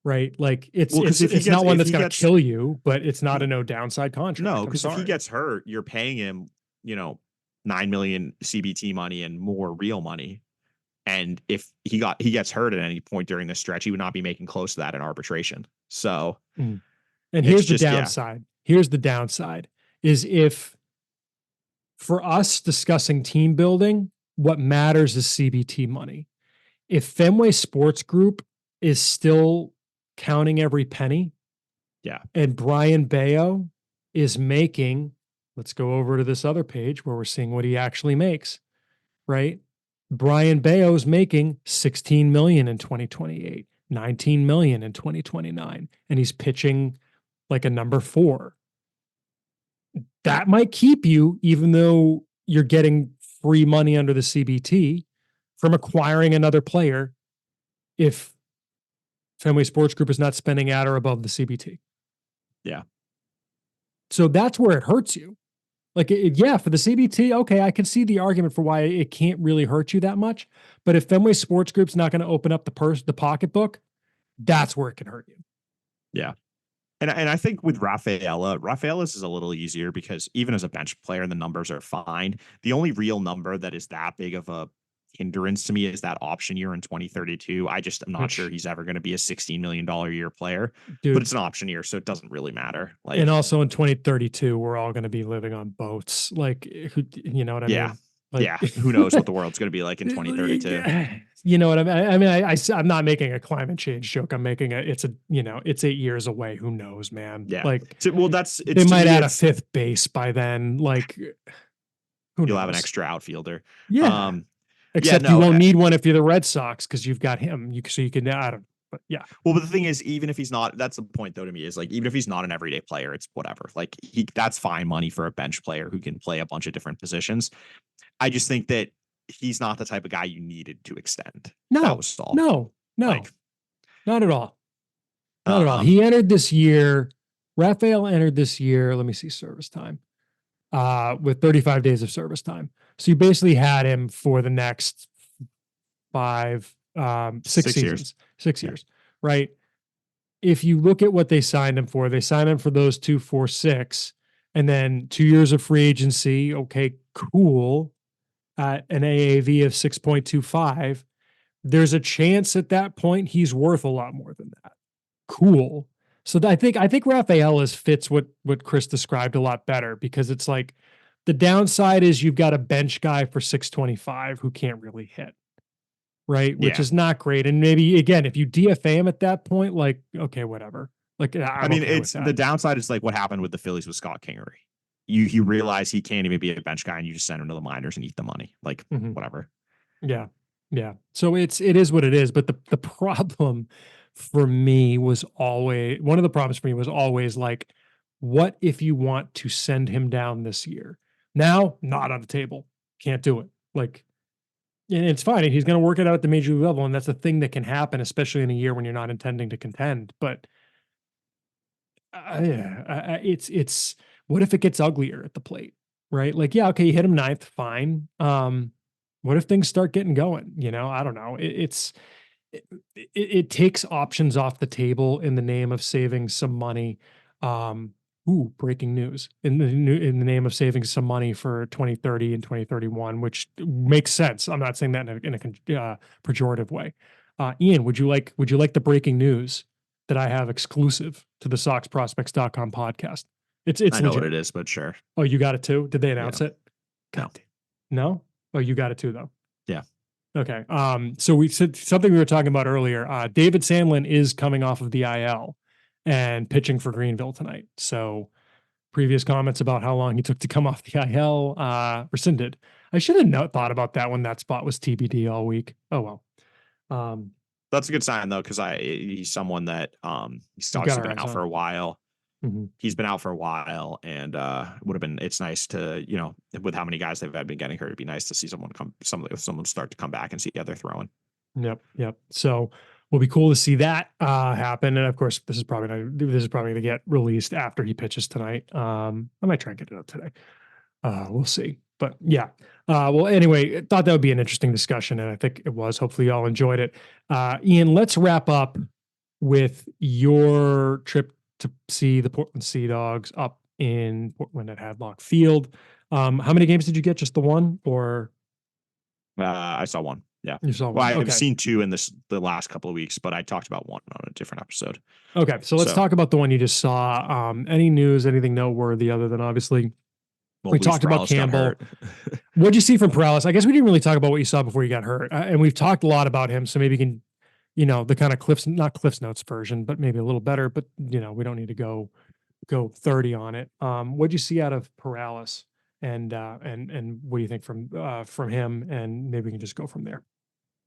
right? Like Well, because it's not one that's going to kill you, but it's not a no downside contract. No, because if he gets hurt, you're paying him, 9 million CBT money and more real money. And if he gets hurt at any point during this stretch, he would not be making close to that in arbitration. So, and here's the downside. Yeah. Here's the downside is if for us discussing team building, what matters is CBT money. If Fenway Sports Group is still counting every penny, yeah, and Brian Bayo is making, let's go over to this other page where we're seeing what he actually makes, right? Brian Bayo is making 16 million in 2028, 19 million in 2029, and he's pitching like a number 4. That might keep you, even though you're getting free money under the CBT, from acquiring another player if Fenway Sports Group is not spending at or above the CBT. Yeah. So that's where it hurts you. Like, yeah, for the CBT, okay, I can see the argument for why it can't really hurt you that much. But if Fenway Sports Group's not going to open up the pocketbook, that's where it can hurt you. Yeah. And I think with Rafaela's is a little easier because even as a bench player, the numbers are fine. The only real number that is that big of a hindrance to me is that option year in 2032. I just am not sure he's ever going to be a $16 million a year player, but it's an option year, so it doesn't really matter. Like, and also in 2032, we're all going to be living on boats. Like, you know what I mean? Like, yeah. Who knows what the world's going to be like in 2032? You know what I mean? I'm not making a climate change joke. I'm making it's 8 years away. Who knows, man? Yeah. Like, well, they might add a 5th base by then. Like, you'll have an extra outfielder. Yeah. Except you won't need one if you're the Red Sox because you've got him. So you can, I don't. But yeah. Well, but the thing is, even if he's not, that's the point though to me is like, even if he's not an everyday player, it's whatever. Like that's fine money for a bench player who can play a bunch of different positions. I just think that he's not the type of guy you needed to extend. No, that was all. No, like, not at all. Not at all. He entered this year. Rafael entered this year. Let me see service time. With 35 days of service time. So you basically had him for the next 6 seasons. 6 years, right? If you look at what they signed him for, they signed him for those 2, 4, 6, and then 2 years of free agency. Okay, cool. At an AAV of 6.25, there's a chance at that point he's worth a lot more than that. Cool. So I think Rafaela's fits what Chris described a lot better because it's like the downside is you've got a bench guy for 625 who can't really hit, right? Which is not great. And maybe again, if you DFA him at that point, like, okay, whatever. Like, I mean, it's the downside is like what happened with the Phillies with Scott Kingery. You realize he can't even be a bench guy and you just send him to the minors and eat the money. Like, whatever. Yeah. Yeah. So it is what it is. But the problem for me was always like, what if you want to send him down this year? Now, not on the table. Can't do it. Like, and it's fine. He's going to work it out at the major league level. And that's a thing that can happen, especially in a year when you're not intending to contend. But it's what if it gets uglier at the plate, right? Like, yeah, okay, you hit him 9th, fine. What if things start getting going? I don't know. It takes options off the table in the name of saving some money. Breaking news in the name of saving some money for 2030 and 2031, which makes sense. I'm not saying that in a pejorative way. Ian, would you like the breaking news that I have exclusive to the SoxProspects.com podcast? It's I know legit. What it is, but sure. Oh, you got it too? Did they announce it? God. No? Oh, you got it too though. Yeah. Okay. So we said something we were talking about earlier. David Sandlin is coming off of the IL and pitching for Greenville tonight. So previous comments about how long he took to come off the IL rescinded. I should have thought about that when that spot was TBD all week. Oh well. That's a good sign though, because he's someone that he's obviously been out for a while. Mm-hmm. He's been out for a while, and it's nice to, with how many guys they've been getting hurt, it'd be nice to see someone start to come back and see how they're throwing. Yep. So will be cool to see that happen. And of course, this is probably going to get released after he pitches tonight. I might try and get it out today. We'll see. But yeah. Well, anyway, I thought that would be an interesting discussion, and I think it was. Hopefully, y'all enjoyed it. Ian, let's wrap up with your trip to see the Portland Sea Dogs up in Portland at Hadlock Field. How many games did you get? Just the one, or I saw one. Yeah. you saw Well, one? I've Okay. seen two in the last couple of weeks, but I talked about one on a different episode. Okay. So let's talk about the one you just saw. Any news, anything noteworthy other than obviously we talked about Campbell. What'd you see from Perales? I guess we didn't really talk about what you saw before you got hurt. And we've talked a lot about him. So maybe you can, the kind of not Cliff's Notes version, but maybe a little better, but we don't need to go 30 on it. What'd you see out of Perales, and what do you think from him? And maybe we can just go from there.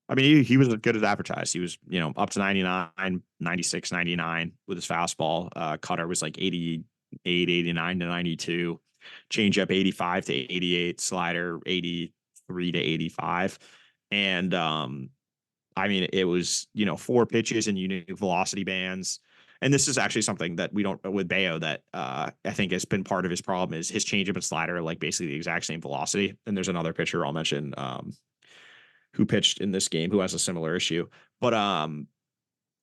I mean, he was as good as advertised. He was, up to 99, 96, 99 with his fastball. Cutter was like 88, 89 to 92. Changeup 85 to 88. Slider 83 to 85. And I mean, it was, 4 pitches and unique velocity bands. And this is actually something that we don't with Bayo that I think has been part of his problem is his changeup and slider are like basically the exact same velocity. And there's another pitcher I'll mention who pitched in this game who has a similar issue. But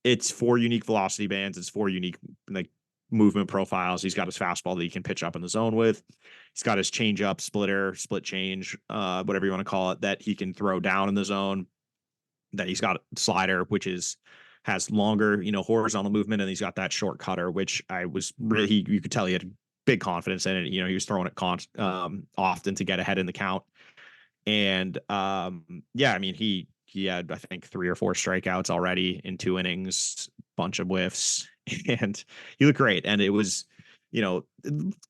it's 4 unique velocity bands. It's 4 unique like movement profiles. He's got his fastball that he can pitch up in the zone with. He's got his changeup, splitter, split change, whatever you want to call it, that he can throw down in the zone. That he's got a slider, which has longer, horizontal movement, and he's got that short cutter, which I was really, you could tell he had big confidence in it. He was throwing it often to get ahead in the count. And yeah, I mean, he had, I think, 3 or 4 strikeouts already in 2 innings, bunch of whiffs, and he looked great. And it was, there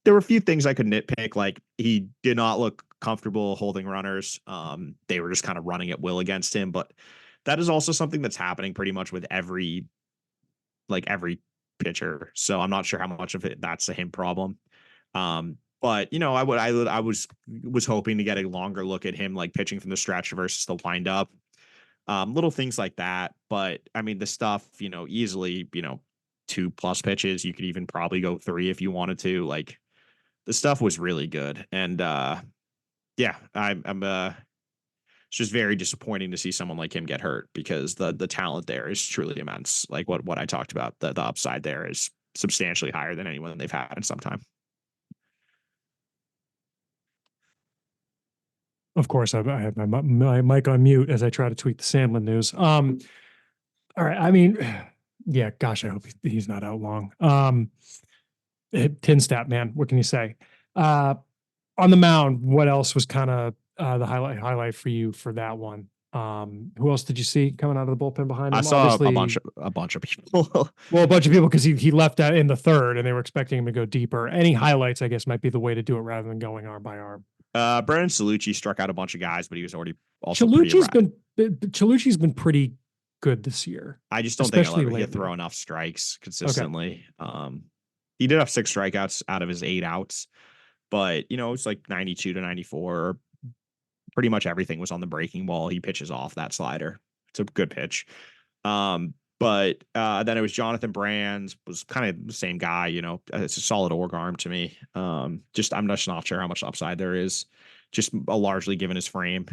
were a few things I could nitpick. Like he did not look comfortable holding runners. They were just kind of running at will against him, but that is also something that's happening pretty much with every pitcher. So I'm not sure how much of it that's a him problem. But I was hoping to get a longer look at him like pitching from the stretch versus the wind up. Little things like that. But I mean the stuff, easily, 2+ pitches. You could even probably go 3 if you wanted to. Like the stuff was really good. And yeah, I'm it's just very disappointing to see someone like him get hurt because the talent there is truly immense. Like what I talked about, the upside there is substantially higher than anyone they've had in some time. Of course, I have my mic on mute as I try to tweet the Sandlin news. All right. I mean, yeah, gosh, I hope he's not out long. Tin stat, man. What can you say? On the mound, what else was kind of the highlight for you for that one? Who else did you see coming out of the bullpen behind him? I saw obviously, a bunch of people. Well, a bunch of people because he left that in the 3rd and they were expecting him to go deeper. Any highlights, I guess, might be the way to do it rather than going arm by arm. Brandon Cellucci struck out a bunch of guys, but he was already also Cellucci's been pretty good this year. I just don't think he'll throw enough strikes consistently. Okay. He did have 6 strikeouts out of his 8 outs, but it's like 92 to 94. Pretty much everything was on the breaking ball. He pitches off that slider. It's a good pitch. But then it was Jonathan Brands, was kind of the same guy, it's a solid org arm to me. I'm just not sure how much upside there is. Just largely given his frame.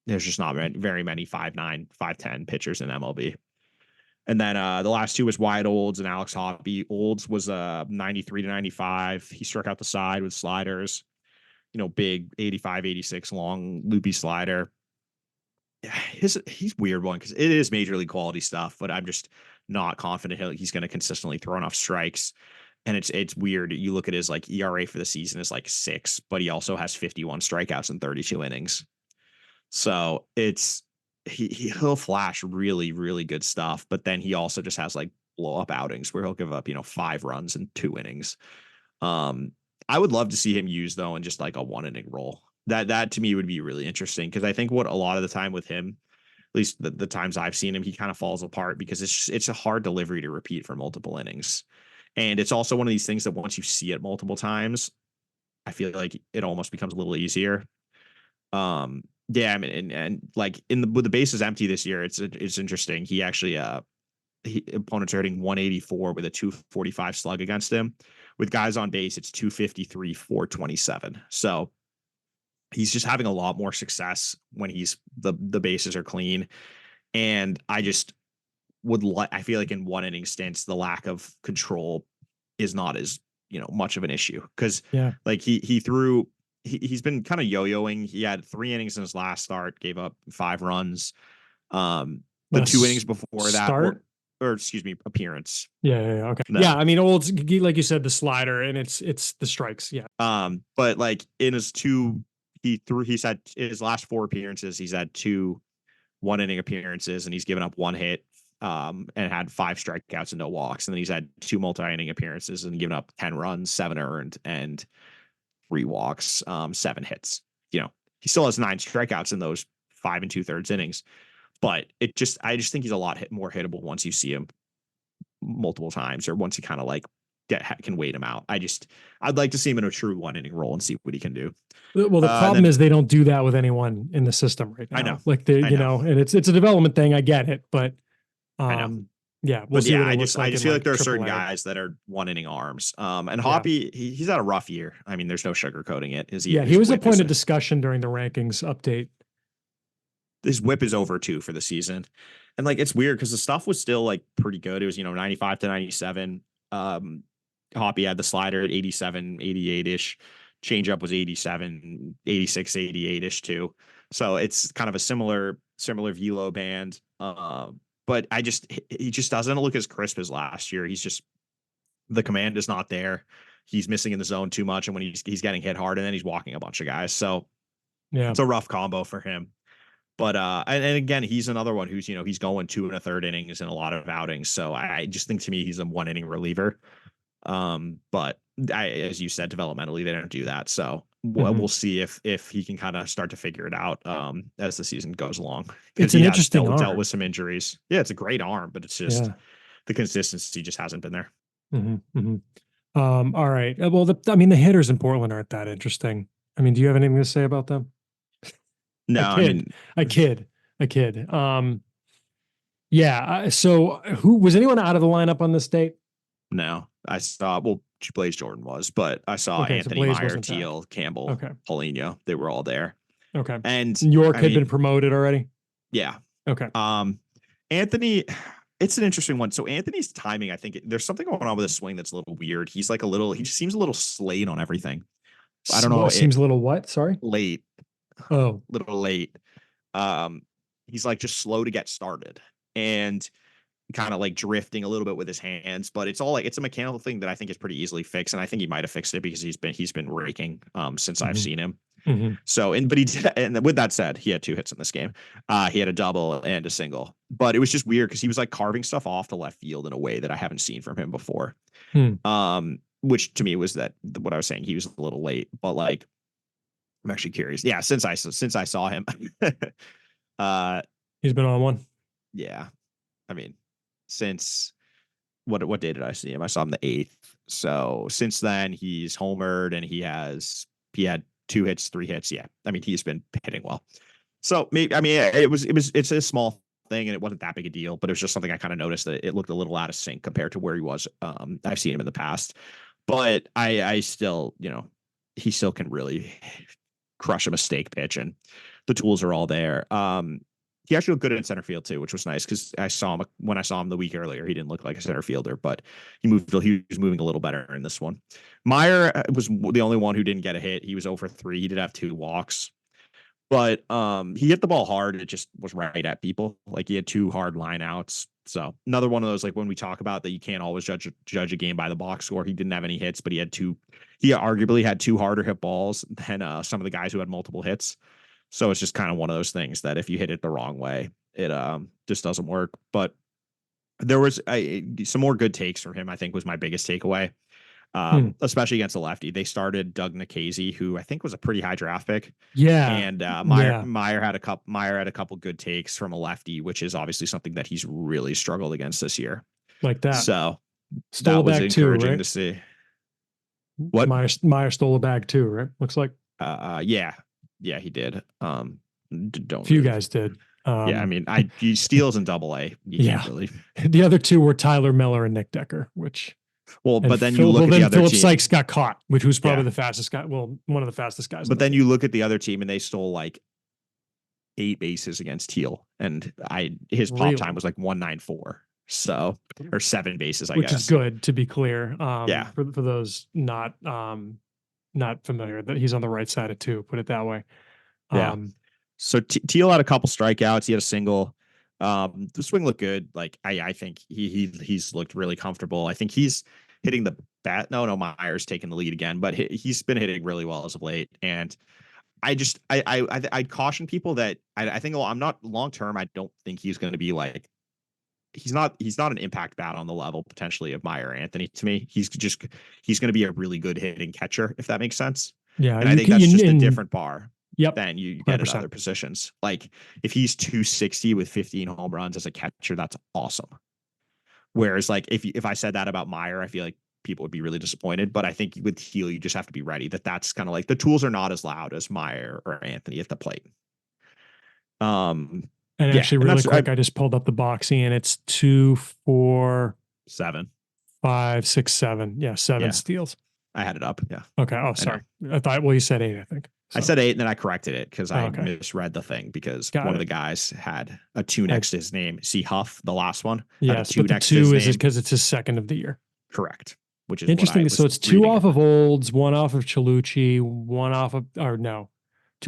There's just not very many 5'9", 5'10" pitchers in MLB. And then the last 2 was Wyatt Olds and Alex Hoppy. Olds was 93 to 95. He struck out the side with sliders, big 85, 86 long loopy slider. He's weird one because it is major league quality stuff, but I'm just not confident he's going to consistently throw enough strikes. And it's weird. You look at his like ERA for the season is like 6, but he also has 51 strikeouts in 32 innings. So he'll flash really, really good stuff, but then he also just has like blow up outings where he'll give up, 5 runs in 2 innings. I would love to see him use though in just like a 1 inning role. That to me would be really interesting because I think what a lot of the time with him, at least the times I've seen him, he kind of falls apart because it's a hard delivery to repeat for multiple innings. And it's also one of these things that once you see it multiple times, I feel like it almost becomes a little easier. Yeah, I mean, and like with the bases empty this year, it's interesting. He actually opponents are hitting 184 with a 245 slug against him. With guys on base, it's 253, 427. So he's just having a lot more success when the bases are clean. And I just I feel like in one inning stints, the lack of control is not as, much of an issue. Cause like he's been kind of yo-yoing. He had 3 innings in his last start, gave up 5 runs. The 2 innings before that or excuse me, appearance. Okay. No. Yeah. I mean, like you said, the slider and it's the strikes. Yeah. But like in his he's had his last 4 appearances, he's had 2 1-inning appearances and he's given up 1 hit, and had 5 strikeouts and no walks. And then he's had 2 multi-inning appearances and given up 10 runs, 7 earned, and 3 walks, 7 hits. He still has 9 strikeouts in those 5 2/3 innings. But I just think he's a lot more hittable once you see him multiple times, or once you kind of like can wait him out. I'd like to see him in a true 1-inning role and see what he can do. Well, the problem is they don't do that with anyone in the system right now. I know, like and it's a development thing. I get it, but yeah, we'll see. I just feel like there are certain guys that are 1-inning arms. And Hoppy, he's had a rough year. I mean, there's no sugarcoating it. He was a point of discussion during the rankings update. His whip is over 2 for the season. And like, it's weird because the stuff was still like pretty good. It was, 95 to 97. Hoppy had the slider at 87, 88-ish. Changeup was 87, 86, 88-ish too. So it's kind of a similar velo band. But he just doesn't look as crisp as last year. The command is not there. He's missing in the zone too much. And when he's getting hit hard, and then he's walking a bunch of guys. So it's a rough combo for him. But and again, he's another one who's, he's going 2 1/3 innings in a lot of outings. So I just think, to me, he's a 1-inning reliever. But as you said, developmentally, they don't do that. So we'll see if he can kind of start to figure it out as the season goes along. It's an interesting arm. Dealt with some injuries. Yeah, it's a great arm, but it's just the consistency just hasn't been there. All right. Well, the hitters in Portland aren't that interesting. I mean, do you have anything to say about them? No, I kid. Yeah. So who was anyone out of the lineup on this date? No, I saw, Blaze Jordan was, but I saw Anthony, Meyer, Teal, Campbell, Paulinho. They were all there. Okay. And York had been promoted already. Yeah. Okay. Anthony, it's an interesting one. So Anthony's timing, I think there's something going on with his swing that's a little weird. He just seems a little late on everything. I don't know. Seems a little what? Sorry? Late. Oh, little late. He's like just slow to get started and kind of like drifting a little bit with his hands, but it's a mechanical thing that I think is pretty easily fixed. And I think he might've fixed it because he's been raking, since I've seen him. So, but he did, and with that said, he had 2 hits in this game. He had a double and a single, but it was just weird because he was like carving stuff off to left field in a way that I haven't seen from him before. Which to me was what I was saying, he was a little late, but like, I'm actually curious. Yeah, since I saw him, he's been on one. Yeah, I mean, since what day did I see him? I saw him the 8th. So since then, he's homered and he had 2 hits, 3 hits. Yeah, I mean, he's been hitting well. So maybe, I mean, it's a small thing and it wasn't that big a deal, but it was just something I kind of noticed that it looked a little out of sync compared to where he was. I've seen him in the past, but I still, he still can really crush a mistake pitch, and the tools are all there. He actually looked good in center field too, which was nice because when I saw him the week earlier, he didn't look like a center fielder, but he was moving a little better in this one. Meyer was the only one who didn't get a hit. He was 0 for 3. He did have 2 walks, but he hit the ball hard. It just was right at people. Like he had 2 hard line outs. So another one of those, like when we talk about that, you can't always judge a game by the box score. He didn't have any hits, but he arguably had 2 harder hit balls than some of the guys who had multiple hits. So it's just kind of one of those things that if you hit it the wrong way, it just doesn't work. But there was some more good takes from him, I think was my biggest takeaway, especially against the lefty. They started Doug Nikhazy, who I think was a pretty high draft pick. Yeah. And Meyer had a couple good takes from a lefty, which is obviously something that he's really struggled against this year. Like that. So stole that was encouraging too, right? to see. What? Meyer stole a bag too, right? Looks like. Yeah, he did. Few guys did. Yeah, I mean, he steals in Double-A. Yeah, really. The other 2 were Tyler Miller and Nick Decker, which. But then you look at the other Philip team. Sykes got caught, which was probably the fastest guy. Well, one of the fastest guys. But then you look at the other team, and they stole like 8 bases against Teal, and his pop time was like 194. So, or 7 bases, I which guess. is good, to be clear. Yeah. For those not familiar, that he's on the right side of 2, put it that way. Yeah. So Teal had a couple strikeouts. He had a single. The swing looked good. Like I think he's looked really comfortable. I think he's hitting the bat. No, Meyer's taking the lead again, but he's been hitting really well as of late. And I'd caution people that I think I'm not long term. I don't think he's going to be like he's not an impact bat on the level potentially of Meyer or Anthony. To me, he's going to be a really good hitting catcher, if that makes sense. Yeah, and I think that's just a different bar. Yep. Than you get at other positions. Like if he's 260 with 15 home runs as a catcher, that's awesome. Whereas like if I said that about Meyer, I feel like people would be really disappointed. But I think with Teal, you just have to be ready that's kind of like the tools are not as loud as Meyer or Anthony at the plate. And actually, really quick, I just pulled up the boxing and it's 2, 4, 7, 5, 6, 7. Yeah, 7 steals. I had it up. Yeah. Okay. Oh, sorry. I thought. Well, you said 8. I think. So. I said 8, and then I corrected it because I misread the thing because one of the guys had a 2 next to his name. See Huff, the last one. Yes, but the 2 is because it's his second of the year. Correct. Which is interesting. So it's 2 off of Olds, 1 off of Chalucci, 1 off of 2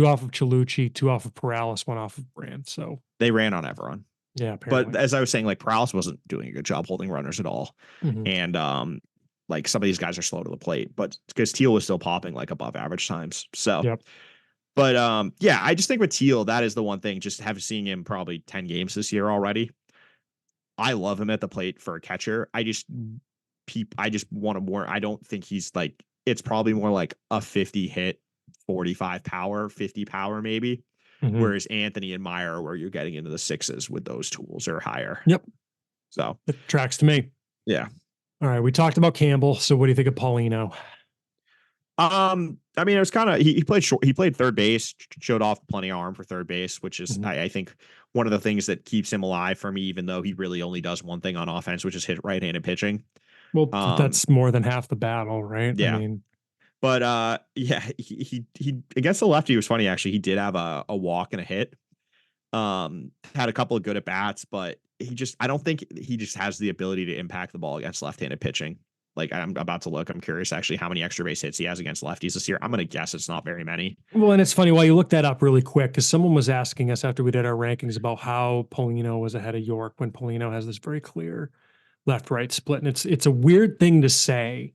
off of Chalucci, 2 off of Perales, 1 off of Brand. So they ran on everyone. Yeah, apparently. But as I was saying, like Perales wasn't doing a good job holding runners at all, and like some of these guys are slow to the plate, but because Teal was still popping like above average times. So, but yeah, I just think with Teal, that is the one thing. Just seeing him probably 10 games this year already. I love him at the plate for a catcher. I just want to more. I don't think he's like. It's probably more like a 50 hit, 45 power, 50 power maybe. Whereas Anthony and Meyer, where you're getting into the 6s with those tools or higher. Yep. So it tracks to me. Yeah. All right. We talked about Campbell. So what do you think of Paulino? I mean, it was kind of he played short. He played third base, showed off plenty of arm for third base, which is I think one of the things that keeps him alive for me, even though he really only does one thing on offense, which is hit right-handed pitching. Well, that's more than half the battle, right? Yeah. I mean, but yeah, he against the lefty was funny actually. He did have a walk and a hit. Had a couple of good at bats, but I don't think he just has the ability to impact the ball against left-handed pitching. Like I'm about to look. I'm curious actually how many extra base hits he has against lefties this year. I'm gonna guess it's not very many. Well, and it's funny while you look that up really quick because someone was asking us after we did our rankings about how Paulino was ahead of York when Paulino has this very clear left-right split, and it's a weird thing to say,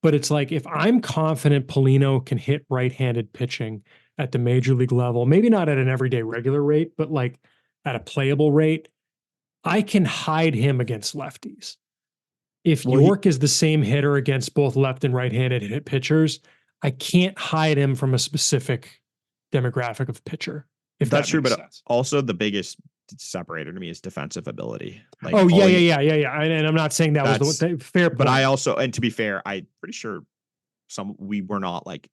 but it's like if I'm confident Paulino can hit right-handed pitching at the major league level, maybe not at an everyday regular rate, but like at a playable rate, I can hide him against lefties. If York is the same hitter against both left and right-handed hit pitchers, I can't hide him from a specific demographic of pitcher. If that's true, but also the biggest separator to me is defensive ability. Like, oh yeah. And I'm not saying that was the fair, but I also, and to be fair, I'm pretty sure we were not like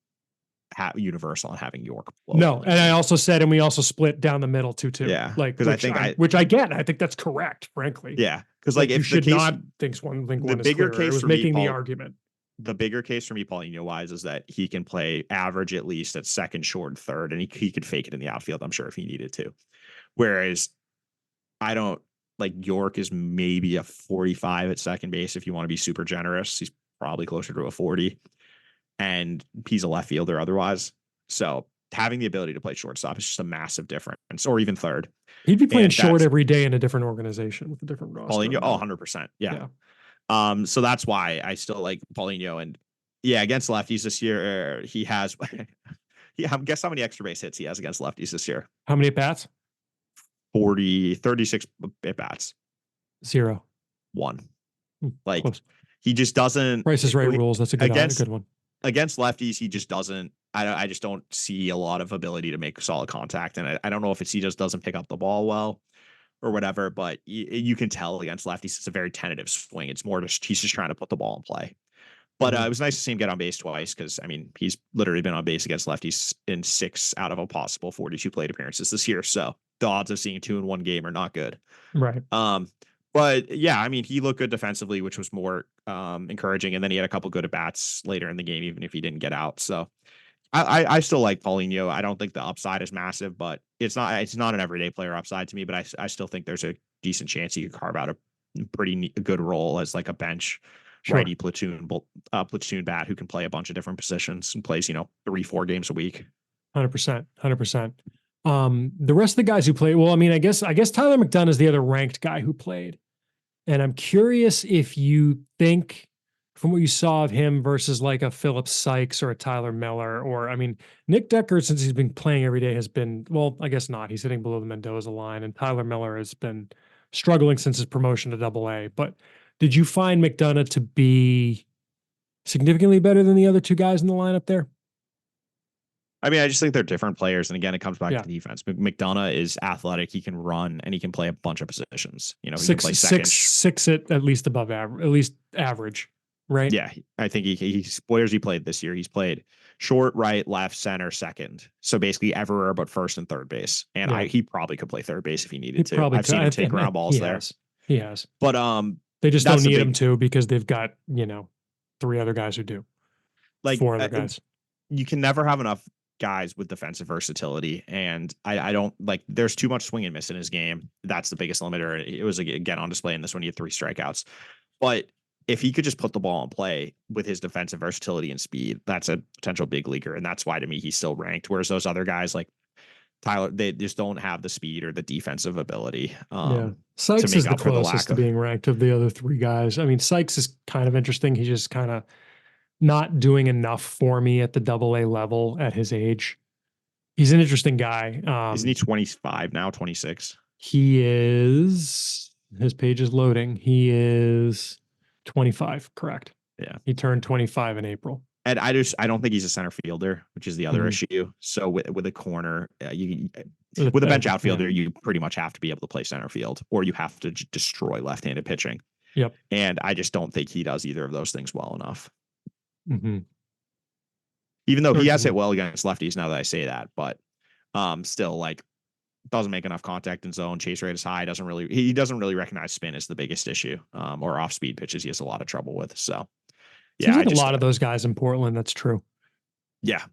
universal on having York. No, and I also said, and we also split down the middle too. Yeah, like because which I get. I think that's correct, frankly. Yeah, because like if you should not think one the bigger case was for making me, the argument. The bigger case for me, Paulino wise, is that he can play average at least at second, short, and third, and he could fake it in the outfield. I'm sure if he needed to. Whereas I don't like York is maybe a 45 at second base if you want to be super generous. He's probably closer to a 40, and he's a left fielder otherwise. So having the ability to play shortstop is just a massive difference, or even third. He'd be playing short every day in a different organization with a different roster. Paulino, 100%. Yeah. So that's why I still like Paulino. And yeah, against lefties this year, he has, guess how many extra base hits he has against lefties this year? How many at bats? 36 at bats. 0. 1. Like close. He just doesn't. Price is Right rules. That's a good one. Against lefties, he just doesn't. I just don't see a lot of ability to make solid contact, and I don't know if he just doesn't pick up the ball well or whatever. But you can tell against lefties, it's a very tentative swing. It's more just he's just trying to put the ball in play. But it was nice to see him get on base twice because I mean he's literally been on base against lefties in 6 out of a possible 42 plate appearances this year. So the odds of seeing 2 in one game are not good. Right. But yeah, I mean, he looked good defensively, which was more encouraging. And then he had a couple good at bats later in the game, even if he didn't get out. So I still like Paulino. I don't think the upside is massive, but it's not an everyday player upside to me. But I still think there's a decent chance he could carve out a pretty good role as like a bench Sure. righty platoon bat who can play a bunch of different positions and plays 3-4 games a week. 100%, 100%. The rest of the guys who played, well, I mean, I guess Tyler McDonough is the other ranked guy who played, and I'm curious if you think from what you saw of him versus like a Philip Sykes or a Tyler Miller, or I mean, Nick Decker, since he's been playing every day, has been, well, I guess not. He's hitting below the Mendoza line, and Tyler Miller has been struggling since his promotion to AA. But did you find McDonough to be significantly better than the other two guys in the lineup there? I mean, I just think they're different players. And again, it comes back Yeah. to defense. McDonough is athletic. He can run and he can play a bunch of positions. He can Six, play second. six at least above average, at least average, right? Yeah. I think he's where's he played this year? He's played short, right, left, center, second. So basically everywhere but first and third base. And he probably could play third base if he needed to. I've seen him take ground balls there. He has. But they just don't need him to because they've got, three other guys who do. Like 4 other guys. You can never have enough guys with defensive versatility, and I don't like. There's too much swing and miss in his game. That's the biggest limiter. It was again on display in this one. He had 3 strikeouts, but if he could just put the ball in play with his defensive versatility and speed, that's a potential big leaguer, and that's why to me he's still ranked. Whereas those other guys like Tyler, they just don't have the speed or the defensive ability. Sykes is the closest to being ranked of the other 3 guys. I mean, Sykes is kind of interesting. He's just kind of not doing enough for me at the AA level at his age. He's an interesting guy. Isn't he 25 now, 26? He is, his page is loading. He is 25, correct. Yeah. He turned 25 in April. And I don't think he's a center fielder, which is the other issue. So with a corner, with a bench outfielder, you pretty much have to be able to play center field, or you have to destroy left-handed pitching. Yep. And I just don't think he does either of those things well enough. Mm-hmm. Even though he has hit well against lefties, now that I say that, but still like doesn't make enough contact in zone. Chase rate is high. He doesn't really recognize spin as the biggest issue, or off speed pitches. He has a lot of trouble with. So yeah, like a lot of those guys in Portland. That's true. Yeah.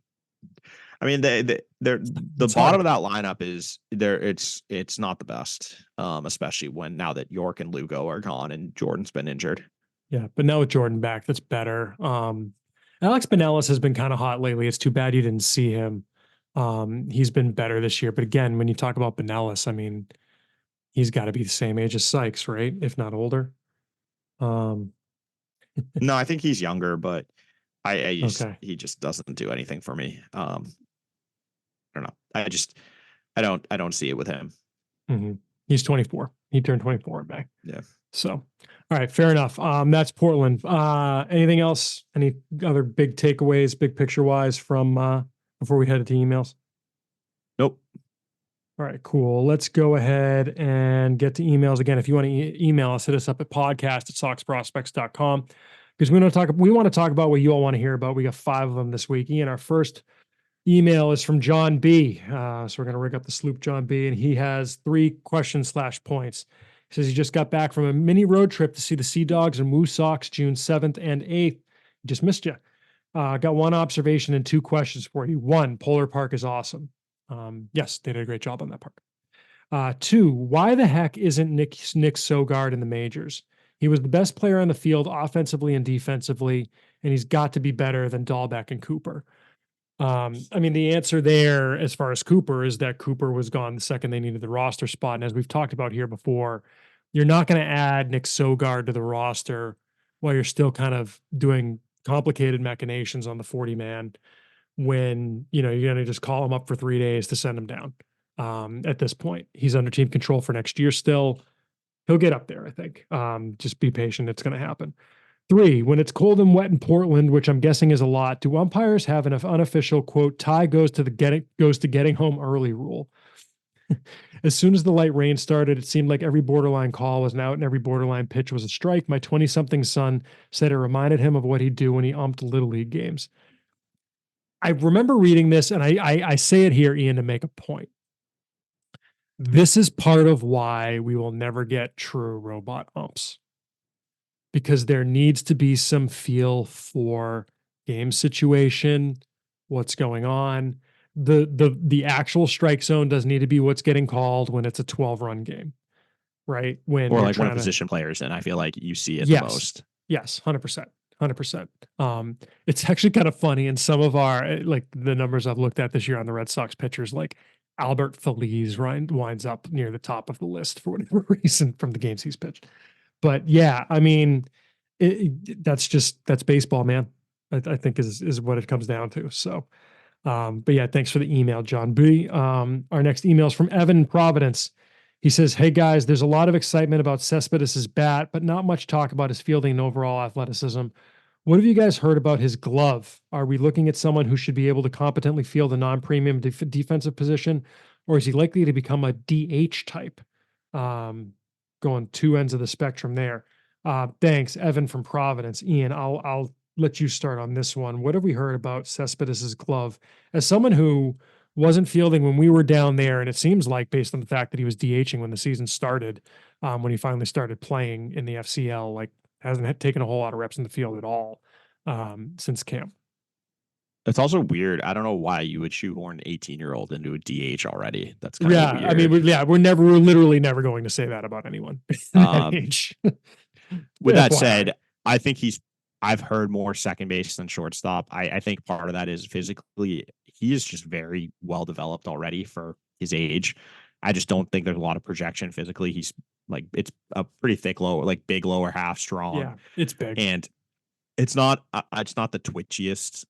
I mean, the bottom of that lineup is there. It's not the best, especially now that York and Lugo are gone and Jordan's been injured. Yeah, but now with Jordan back, that's better. Alex Binelas has been kind of hot lately. It's too bad you didn't see him. He's been better this year. But again, when you talk about Binelas, I mean, he's got to be the same age as Sykes, right? If not older. No, I think he's younger, but he just doesn't do anything for me. I don't know. I don't see it with him. Mm-hmm. He's 24. He turned 24 in May. Yeah. So, all right, fair enough. That's Portland. Anything else? Any other big takeaways, big picture wise from before we head to emails? Nope. All right, cool. Let's go ahead and get to emails again. If you want to email us, hit us up at podcast@soxprospects.com because we want to talk about what you all want to hear about. We got 5 of them this week. Ian, our first email is from John B. So we're going to rig up the sloop, John B. And he has 3 questions/points. He says he just got back from a mini road trip to see the Sea Dogs and Woo Sox June 7th and 8th. Just missed you. Got 1 observation and 2 questions for you. 1, Polar Park is awesome. Yes, they did a great job on that park. 2, why the heck isn't Nick Sogard in the majors? He was the best player on the field offensively and defensively, and he's got to be better than Dahlbeck and Cooper. I mean, the answer there, as far as Cooper, is that Cooper was gone the second they needed the roster spot. And as we've talked about here before, you're not going to add Nick Sogard to the roster while you're still kind of doing complicated machinations on the 40-man when, you're going to just call him up for 3 days to send him down. At this point, he's under team control for next year still. He'll get up there, I think. Just be patient. It's going to happen. 3, when it's cold and wet in Portland, which I'm guessing is a lot, do umpires have an unofficial quote, tie goes to getting home early rule? As soon as the light rain started, it seemed like every borderline call was an out and every borderline pitch was a strike. My 20-something son said it reminded him of what he'd do when he umped Little League games. I remember reading this, and I say it here, Ian, to make a point. This is part of why we will never get true robot umps. Because there needs to be some feel for game situation, what's going on. The actual strike zone doesn't need to be what's getting called when it's a 12-run game. right? When Or you're like when trying to, position players, and I feel like you see it the yes, most. yes, 100%. 100%. It's actually kind of funny in some of our like the numbers I've looked at this year on the Red Sox pitchers, like Albert Feliz winds up near the top of the list for whatever reason from the games he's pitched. But yeah, I mean, that's baseball, man. I think is what it comes down to. So, but yeah, thanks for the email, John B. Our next email is from Evan in Providence. He says, "Hey guys, there's a lot of excitement about Cespedes' bat, but not much talk about his fielding and overall athleticism. What have you guys heard about his glove? Are we looking at someone who should be able to competently field a non-premium defensive position, or is he likely to become a DH type?" Um, Going two ends of the spectrum there. Thanks, Evan from Providence. Ian, I'll let you start on this one. What have we heard about Cespedes' glove? As someone who wasn't fielding when we were down there, and it seems like based on the fact that he was DHing when the season started, when he finally started playing in the FCL, like hasn't taken a whole lot of reps in the field at all since camp. It's also weird. I don't know why you would shoehorn an 18-year-old into a DH already. That's kind of Yeah, weird. I mean, we're literally never going to say that about anyone that age. With that FYI. said, I think I've heard more second base than shortstop. I think part of that is physically, he is just very well developed already for his age. I just don't think there's a lot of projection physically. He's like, it's a pretty thick lower, like big lower half, strong. Yeah, it's big. And it's not the twitchiest.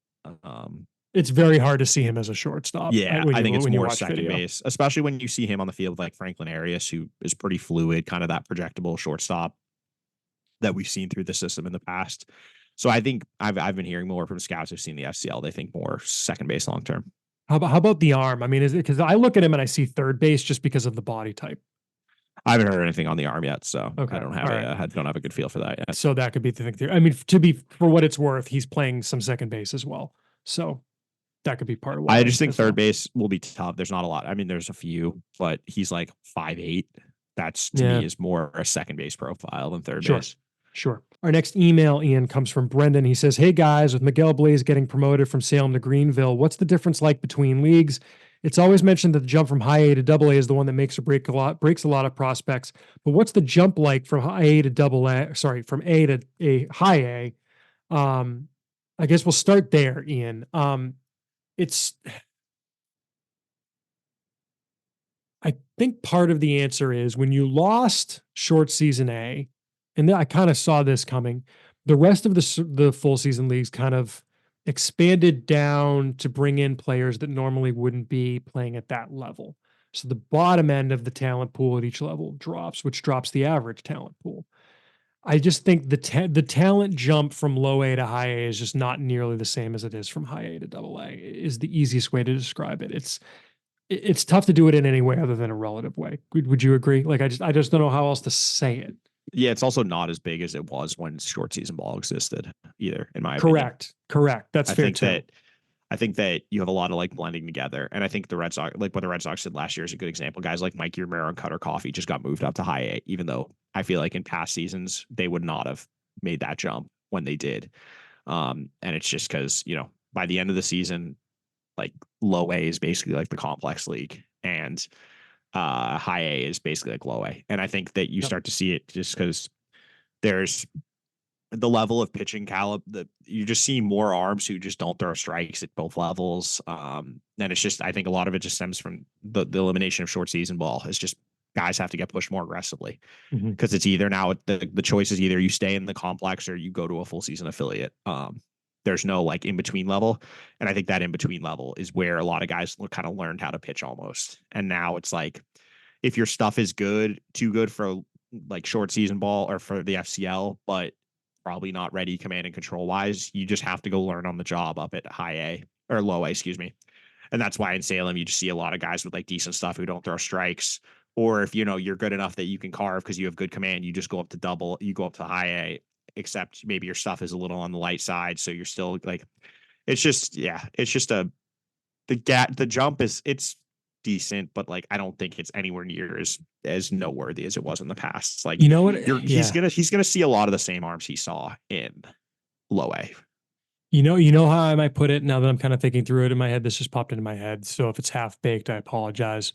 It's very hard to see him as a shortstop. Yeah, I think it's when you more watch second video. base, especially when you see him on the field like Franklin Arias, who is pretty fluid, kind of that projectable shortstop that we've seen through the system in the past. So I think I've been hearing more from scouts who've seen the FCL. They think more second base long term. How about the arm? I mean, is it because I look at him and I see third base just because of the body type? I haven't heard anything on the arm yet, so okay. I don't have I don't have a good feel for that yet. So that could be the thing there. I mean, to be for what it's worth, he's playing some second base as well. So that could be part of why. I just think third base will be tough. There's not a lot. I mean, there's a few, but he's like 5'8". That's to me is more a second base profile than third base. Sure. Our next email, Ian, comes from Brendan. He says, "Hey guys, with Miguel Blaze getting promoted from Salem to Greenville, what's the difference like between leagues? It's always mentioned that the jump from high A to double A is the one that breaks a lot of prospects. But what's the jump like from high A to double A? Sorry, from A to a high A. I guess we'll start there, Ian. I think part of the answer is when you lost short season A, and I kind of saw this coming, the rest of the full season leagues kind of expanded down to bring in players that normally wouldn't be playing at that level. So the bottom end of the talent pool at each level drops, which drops the average talent pool. I just think the talent jump from low A to high A is just not nearly the same as it is from high A to double A. Is the easiest way to describe it. It's tough to do it in any way other than a relative way. Would you agree? Like I just don't know how else to say it. Yeah, it's also not as big as it was when short season ball existed either, in my opinion. Correct. That's fair too. I think that you have a lot of like blending together. And I think the Red Sox, like what the Red Sox did last year is a good example. Guys like Mikey Romero and Cutter Coffey just got moved up to high A, even though I feel like in past seasons, they would not have made that jump when they did. And it's just because, by the end of the season, like low A is basically like the complex league, and high A is basically like low A. And I think that you start to see it just because there's the level of pitching caliber that you just see more arms who just don't throw strikes at both levels. And it's just, I think a lot of it just stems from the elimination of short season ball. It's just guys have to get pushed more aggressively because it's either now the choice is either you stay in the complex or you go to a full season affiliate. There's no like in between level. And I think that in between level is where a lot of guys kind of learned how to pitch almost. And now it's like, if your stuff is too good for like short season ball or for the FCL, but probably not ready command and control wise, you just have to go learn on the job up at high A or low A, excuse me. And that's why in Salem, you just see a lot of guys with like decent stuff who don't throw strikes. Or if, you're good enough that you can carve because you have good command, you just go up to high A, except maybe your stuff is a little on the light side. So you're still like, it's just the jump it's decent, but like, I don't think it's anywhere near as noteworthy as it was in the past. It's like, you know what? He's going to see a lot of the same arms he saw in low A. You know how I might put it now that I'm kind of thinking through it in my head. This just popped into my head. So if it's half baked, I apologize.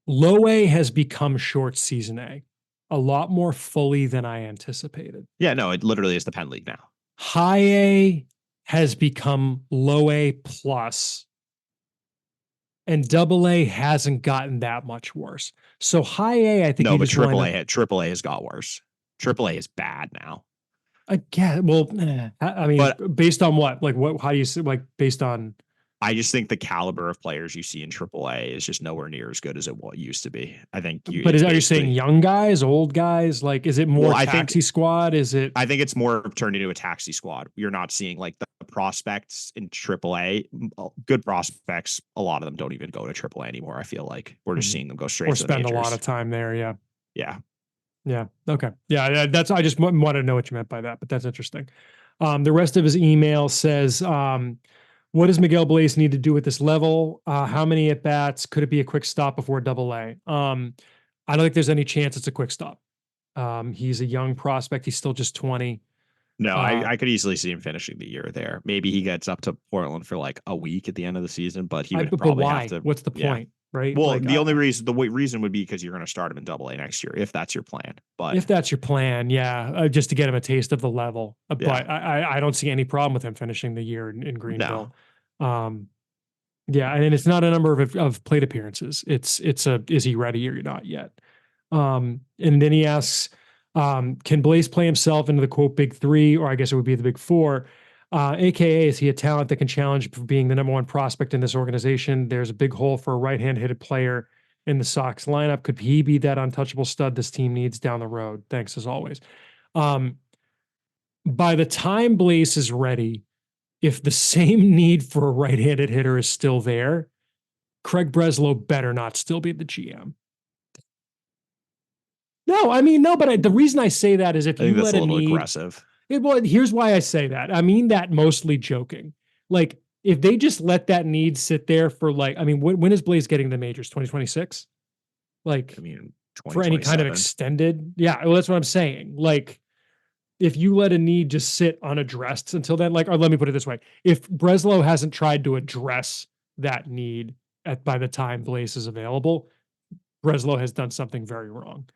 Low A has become short season A. a lot more fully than I anticipated. Yeah, no, it literally is the Penn League now. High A has become low A plus, and double A hasn't gotten that much worse. So high A, I think no, but triple A has got worse. Triple A is bad now. Again, well, I mean, but based on what? Like, what? How do you see? Like, based on? I just think the caliber of players you see in AAA is just nowhere near as good as it used to be. I think But are you saying young guys, old guys? Like, is it more taxi squad? Is it? I think it's more turned into a taxi squad. You're not seeing like the prospects in AAA, good prospects. A lot of them don't even go to AAA anymore. I feel like we're just seeing them go straight. Or to spend a lot of time there. Yeah. Yeah. Yeah. Okay. Yeah. That's. I just wanted to know what you meant by that, but that's interesting. The rest of his email says, what does Miguel Blaze need to do at this level? How many at bats? Could it be a quick stop before double A? I don't think there's any chance it's a quick stop. He's a young prospect. He's still just 20. No, I could easily see him finishing the year there. Maybe he gets up to Portland for like a week at the end of the season, but he would probably have to. What's the point? Right. Well, like, the only reason would be because you're going to start him in double A next year, if that's your plan. But if that's your plan, yeah, just to get him a taste of the level. But I don't see any problem with him finishing the year in Greenville. No. Yeah, and it's not a number of plate appearances. It's is he ready or not yet? And then he asks, can Blaze play himself into the quote big three, or I guess it would be the big four? AKA, is he a talent that can challenge for being the number one prospect in this organization? There's a big hole for a right-hand-hitted player in the Sox lineup. Could he be that untouchable stud this team needs down the road? Thanks as always. By the time Blaze is ready, if the same need for a right-handed hitter is still there, Craig Breslow better not still be the GM. No, but the reason I say that is if you let a need, aggressive. Well, here's why I say that. I mean that mostly joking. Like, if they just let that need sit there for like, I mean, when is Blaze getting the majors? 2026? Like, I mean, for any kind of extended? Yeah, well, that's what I'm saying. Like, if you let a need just sit unaddressed until then, like, or let me put it this way. If Breslow hasn't tried to address that need by the time Blaze is available, Breslow has done something very wrong.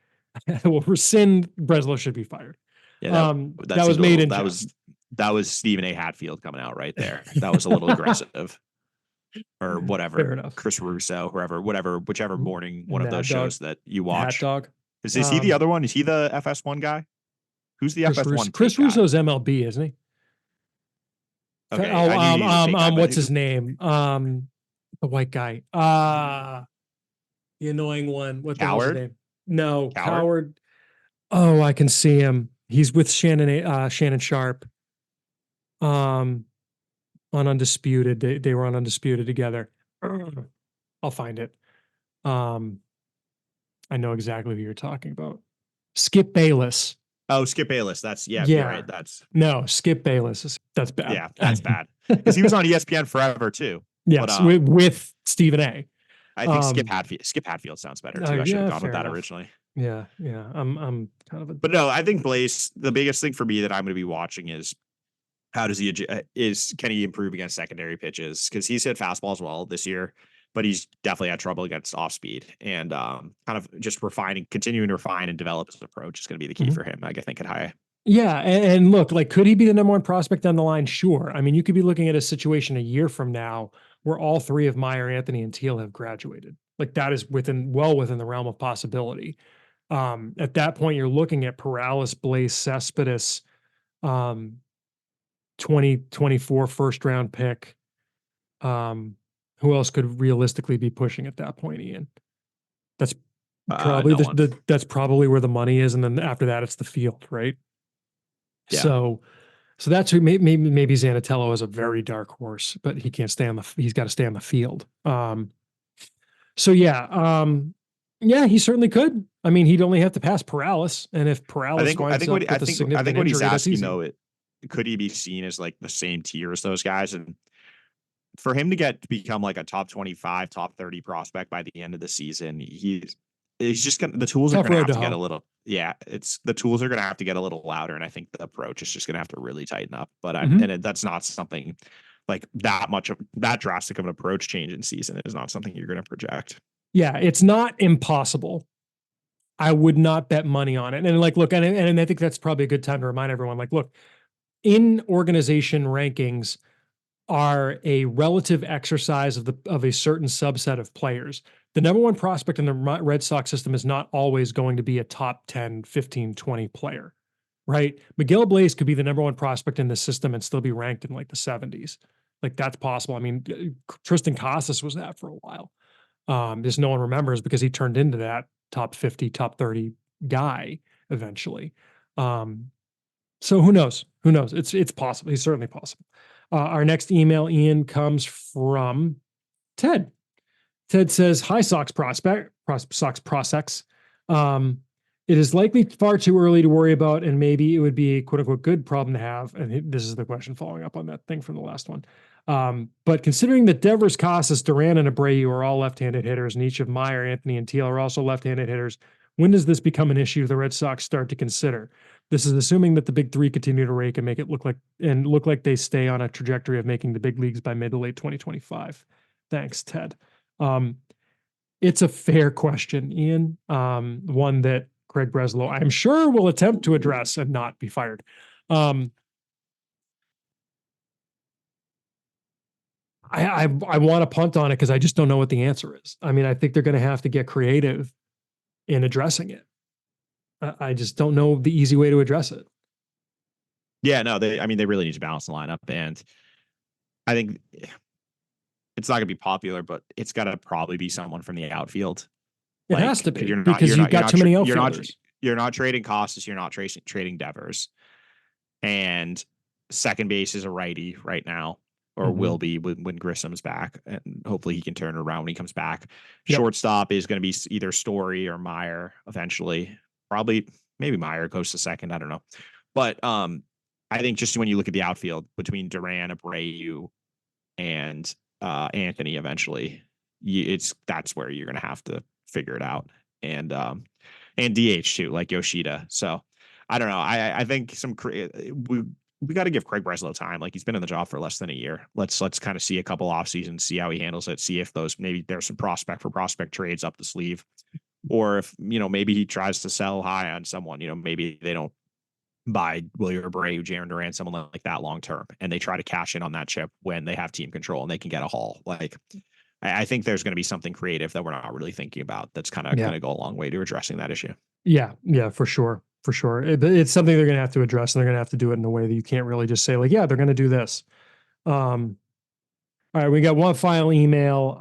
Well, rescind, Breslow should be fired. Yeah, that was made in that was Stephen A. Hatfield coming out right there. That was a little aggressive, or whatever. Chris Russo, whichever morning one of those shows that you watch. Hat Dog. Is he the other one? Is he the FS1 guy? Who's the FS1? Chris Russo's MLB, isn't he? Okay. What's his name? The white guy. The annoying one. What the hell's his name? No, Coward. Oh, I can see him. He's with Shannon Sharp. On Undisputed. They were on Undisputed together. I'll find it. I know exactly who you're talking about. Skip Bayless. Oh, Skip Bayless. That's you're right. No, Skip Bayless. That's bad. Yeah, that's bad. Because he was on ESPN forever too. Yes, with Stephen A. I think Skip Hatfield sounds better too. I should have gone with that originally. Yeah. I'm kind of but no, I think Blaze, the biggest thing for me that I'm going to be watching is how does can he improve against secondary pitches? Because he's hit fastball as well this year, but he's definitely had trouble against off speed, and kind of just continuing to refine and develop his approach is going to be the key for him. I think at high. Yeah. And look, like, could he be the number one prospect down the line? Sure. I mean, you could be looking at a situation a year from now where all three of Meyer, Anthony, and Teal have graduated. Like, that is well within the realm of possibility. At that point, you're looking at Perales, Blaze, Cespedes, 2024 first round pick. Who else could realistically be pushing at that point, Ian? That's probably that's probably where the money is, and then after that, it's the field, right? Yeah. So that's who maybe Zanatello is a very dark horse, but he can't stay he's got to stay on the field. Yeah, he certainly could. I mean, he'd only have to pass Perales, and if Perales winds up with a significant injury, he's asking though, could he be seen as like the same tier as those guys? And for him to become like a top 25, top 30 prospect by the end of the season, he's just gonna, the tools are going to have to get a little. Yeah, the tools are going to have to get a little louder, and I think the approach is just going to have to really tighten up. But that's not something like that drastic of an approach change in season is not something you're going to project. Yeah, it's not impossible. I would not bet money on it. And like, look, and I think that's probably a good time to remind everyone, like, look, in organization rankings are a relative exercise of a certain subset of players. The number one prospect in the Red Sox system is not always going to be a top 10, 15, 20 player, right? Miguel Blaze could be the number one prospect in the system and still be ranked in like the 70s. Like that's possible. I mean, Tristan Casas was that for a while. Just no one remembers because he turned into that top 50, top 30 guy eventually. So who knows? Who knows? It's possible. He's certainly possible. Our next email, Ian, comes from Ted. Ted says, "Hi, Sox Sox prospects. It is likely far too early to worry about, and maybe it would be a quote unquote good problem to have." And this is the question following up on that thing from the last one. But considering that Devers, Casas, Duran, and Abreu are all left-handed hitters, and each of Meyer, Anthony, and Teal are also left-handed hitters, when does this become an issue the Red Sox start to consider? This is assuming that the big three continue to rake and make it look like they stay on a trajectory of making the big leagues by mid to late 2025. Thanks, Ted. It's a fair question, Ian. One that Craig Breslow, I'm sure, will attempt to address and not be fired. I want to punt on it because I just don't know what the answer is. I mean, I think they're going to have to get creative in addressing it. I just don't know the easy way to address it. Yeah, no, they really need to balance the lineup, and I think it's not going to be popular, but it's got to probably be someone from the outfield. It has to be because you've got too many outfielders. You're not trading Costas. You're not trading Devers, and second base is a righty right now, or will be when Grissom's back, and hopefully he can turn it around when he comes back. Yep. Shortstop is going to be either Story or Meyer eventually. Probably maybe Meyer goes to second. I don't know, but I think just when you look at the outfield between Duran, Abreu, and Anthony, eventually, that's where you're going to have to figure it out, and DH too, like Yoshida. So I don't know. I think we got to give Craig Breslow time. Like, he's been in the job for less than a year. Let's kind of see a couple off seasons, see how he handles it, see if maybe there's some prospect trades up the sleeve, or if maybe he tries to sell high on someone. Maybe they don't buy William Abreu, Jarren Duran, someone like that long term, and they try to cash in on that chip when they have team control and they can get a haul. Like, I think there's going to be something creative that we're not really thinking about that's kind of going to go a long way to addressing that issue. Yeah, for sure. It's something they're going to have to address, and they're going to have to do it in a way that you can't really just say, like, yeah, they're going to do this. All right, we got one final email.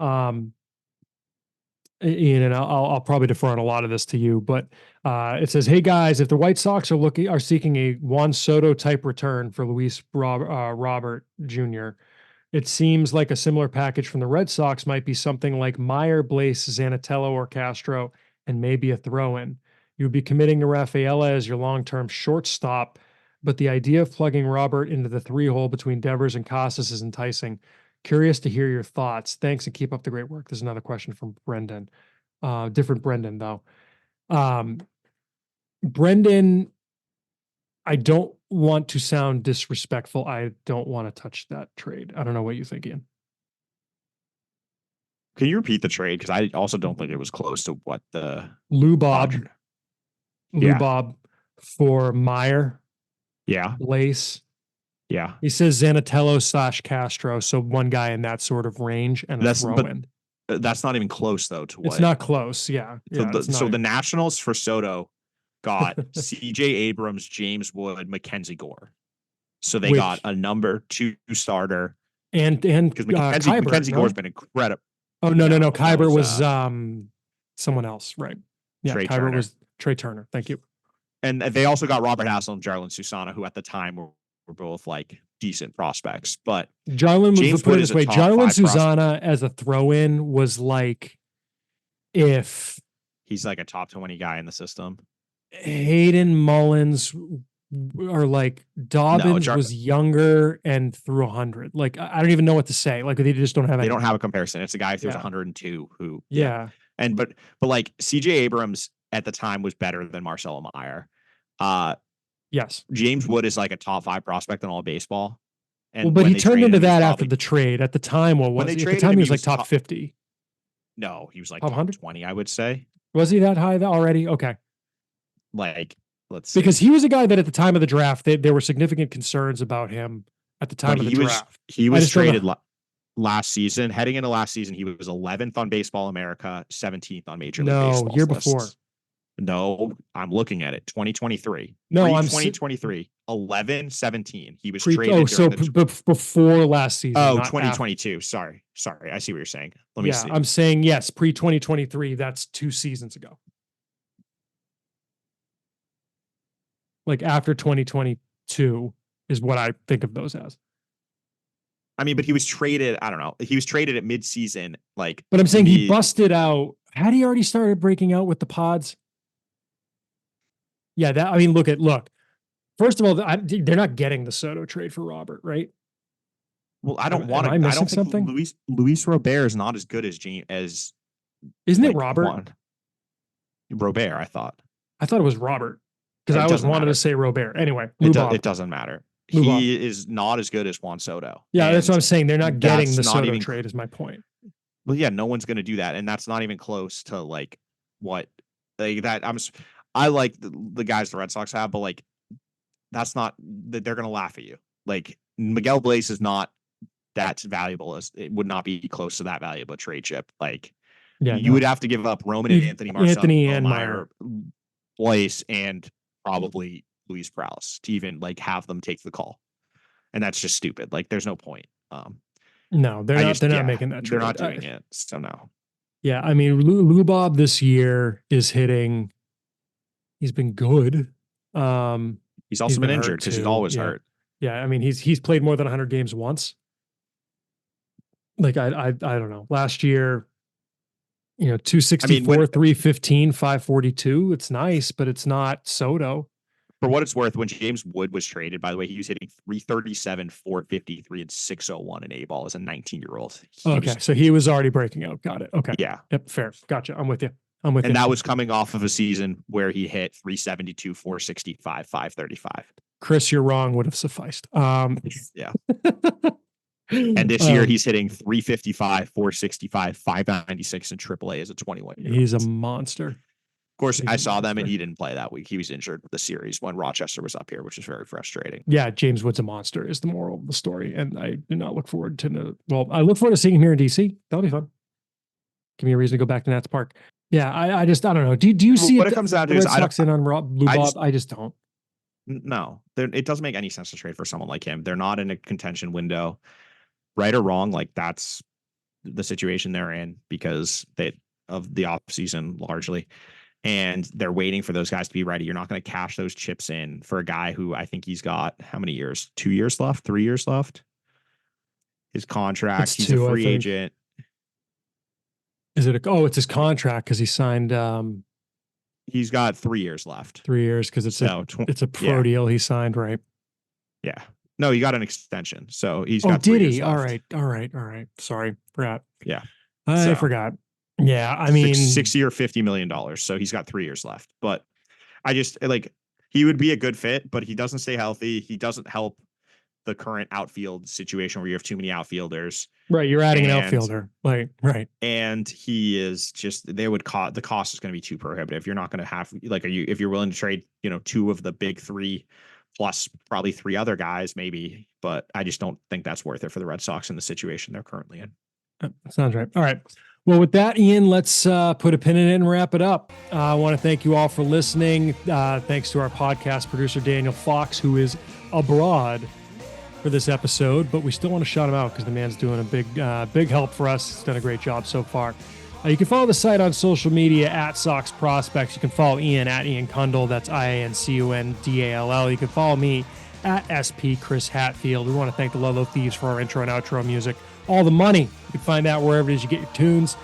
Ian, and I'll probably defer on a lot of this to you, but it says, "Hey guys, if the White Sox are seeking a Juan Soto type return for Luis Robert Jr., it seems like a similar package from the Red Sox might be something like Meyer, Blaze, Zanatello, or Castro, and maybe a throw-in. You would be committing to Rafaela as your long-term shortstop, but the idea of plugging Robert into the 3-hole between Devers and Casas is enticing. Curious to hear your thoughts. Thanks, and keep up the great work." There's another question from Brendan. Different Brendan, though. Brendan, I don't want to sound disrespectful. I don't want to touch that trade. I don't know what you think, Ian. Can you repeat the trade? Because I also don't think it was close to what the Lou Bob for Meyer. Yeah. Lace. Yeah. He says Zanatello / Castro. So one guy in that sort of range, and a throw in. That's not even close, though, to what it's not close. Yeah. So the Nationals for Soto got CJ Abrams, James Wood, Mackenzie Gore. So they got a number 2 starter. And because Mackenzie Gore's been incredible. Oh, no. Kyber was someone else, right? Yeah, Kyber was Trey Turner. Thank you. And they also got Robert Hassel and Jarlin Susana, who at the time were both like decent prospects. But Jarlin, put it this way, Jarlin Susana as a throw-in was like, if he's like a top 20 guy in the system. Hayden Mullins or like Dobbins was younger and threw 100. Like, I don't even know what to say. Like, they just don't have They don't have a comparison. It's a guy who throws 102 who and but like CJ Abrams at the time was better than Marcelo Meyer. Yes. James Wood is like a top 5 prospect in all baseball. And but he turned into that after the trade. At the time, what was he? At the time, he was like top 50. No, he was like top 20, I would say. Was he that high already? Okay. Like, let's see. Because he was a guy that at the time of the draft, there were significant concerns about him at the time of the draft. He was traded last season. Heading into last season, he was 11th on Baseball America, 17th on Major League Baseball. No, year before. No, I'm looking at it. 2023. No, I'm 2023. 11, 17. He was traded. Oh, so before last season. Oh, 2022. Sorry. I see what you're saying. Let me see. I'm saying yes, pre 2023. That's 2 seasons ago. Like after 2022 is what I think of those as. I mean, but he was traded. I don't know. He was traded at midseason. Like, but I'm saying he busted out. Had he already started breaking out with the pods? Yeah, look. First of all, they're not getting the Soto trade for Robert, right? Well, I don't want to. I don't think Luis Robert is not as good as James as. Isn't it Robert? Robert, I thought it was Robert because I always wanted to say Robert. Anyway, it doesn't matter. He is not as good as Juan Soto. Yeah, that's what I'm saying. They're not getting the Soto trade. Is my point. Well, yeah, no one's going to do that, and that's not even close to like what like that. I like the guys the Red Sox have, but like that's not that they're going to laugh at you. Like Miguel Blaze is not that valuable as it would not be close to that valuable trade chip. Like you would have to give up Roman and Anthony Meyer, Blaze, and probably Luis Perales to even like have them take the call, and that's just stupid. Like there's no point. No, they're not making that trade. They're not doing it. So no. Yeah, I mean, Lou Bob this year is hitting. He's been good. He's also been injured because he's always hurt. Yeah, I mean, he's played more than 100 games once. Like I don't know. Last year, 264, 315, 542. It's nice, but it's not Soto. For what it's worth, when James Wood was traded, by the way, he was hitting 337, 453, and 601 in A-ball as a 19-year-old. Okay, so he was already breaking out. Got it. Okay. Yeah. Yep, fair. Gotcha. I'm with you. And that was coming off of a season where he hit 372, 465, 535. Chris, you're wrong would have sufficed. Yeah. And this year he's hitting 355, 465, 596 in AAA as a 21-year-old. He's a monster. Of course, I saw them and he didn't play that week. He was injured with the series when Rochester was up here, which is very frustrating. Yeah, James Wood's a monster is the moral of the story. And I do not look forward to I look forward to seeing him here in DC. That'll be fun. Give me a reason to go back to Nats Park. Yeah, I just don't know. Do you see what it comes down to is I just don't. No, it doesn't make any sense to trade for someone like him. They're not in a contention window, right or wrong. Like that's the situation they're in because of the off season largely, and they're waiting for those guys to be ready. You're not going to cash those chips in for a guy who I think he's got how many years? 2 years left? 3 years left? His contract. He's a free agent. Is it? It's his contract because he signed. He's got 3 years left. 3 years because it's a pro deal he signed, right? Yeah. No, he got an extension, so he's got. Did he? All right. Sorry, forgot. Yeah, I forgot. Yeah, I mean, 6-year, $50 million. So he's got 3 years left. But I just he would be a good fit, but he doesn't stay healthy. He doesn't help the current outfield situation where you have too many outfilders. Right, you're adding an outfielder. Right. And he is just the cost is going to be too prohibitive. You're not going to have if you're willing to trade, 2 of the big 3 plus probably 3 other guys maybe, but I just don't think that's worth it for the Red Sox in the situation they're currently in. Sounds right. All right. Well, with that, Ian, let's put a pin in it and wrap it up. I want to thank you all for listening. Thanks to our podcast producer, Daniel Fox, who is abroad for this episode, but we still want to shout him out because the man's doing a big help for us. He's done a great job so far. You can follow the site on social media at Sox Prospects. You can follow Ian at Ian Cundall. That's IANCUNDALL. You can follow me at SP Chris Hatfield. We want to thank the Ludlow Thieves for our intro and outro music. All the money, you can find that wherever it is you get your tunes.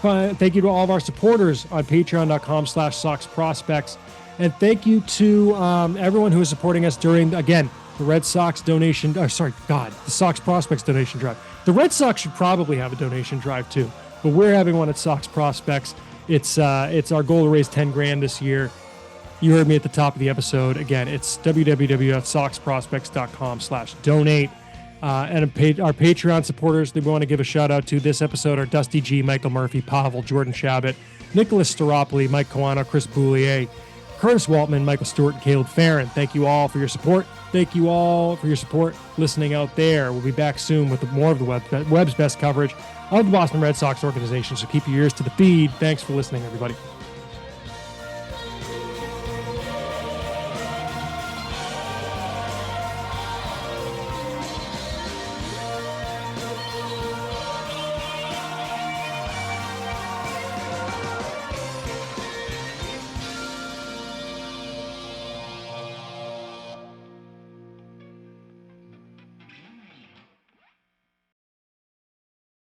Thank you to all of our supporters on patreon.com/Sox Prospects. And thank you to everyone who is supporting us during, again, the Red Sox donation. The Sox Prospects donation drive. The Red Sox should probably have a donation drive too, but we're having one at Sox Prospects. It's our goal to raise $10,000 this year. You heard me at the top of the episode. Again, it's www.soxprospects.com/donate. And our Patreon supporters that we want to give a shout out to this episode are Dusty G, Michael Murphy, Pavel, Jordan Shabbat, Nicholas Staropoli, Mike Coano, Chris Boulier, Curtis Waltman, Michael Stewart, and Caleb Farron. Thank you all for your support. Thank you all for your support listening out there. We'll be back soon with more of the web's best coverage of the Boston Red Sox organization. So keep your ears to the feed. Thanks for listening, everybody.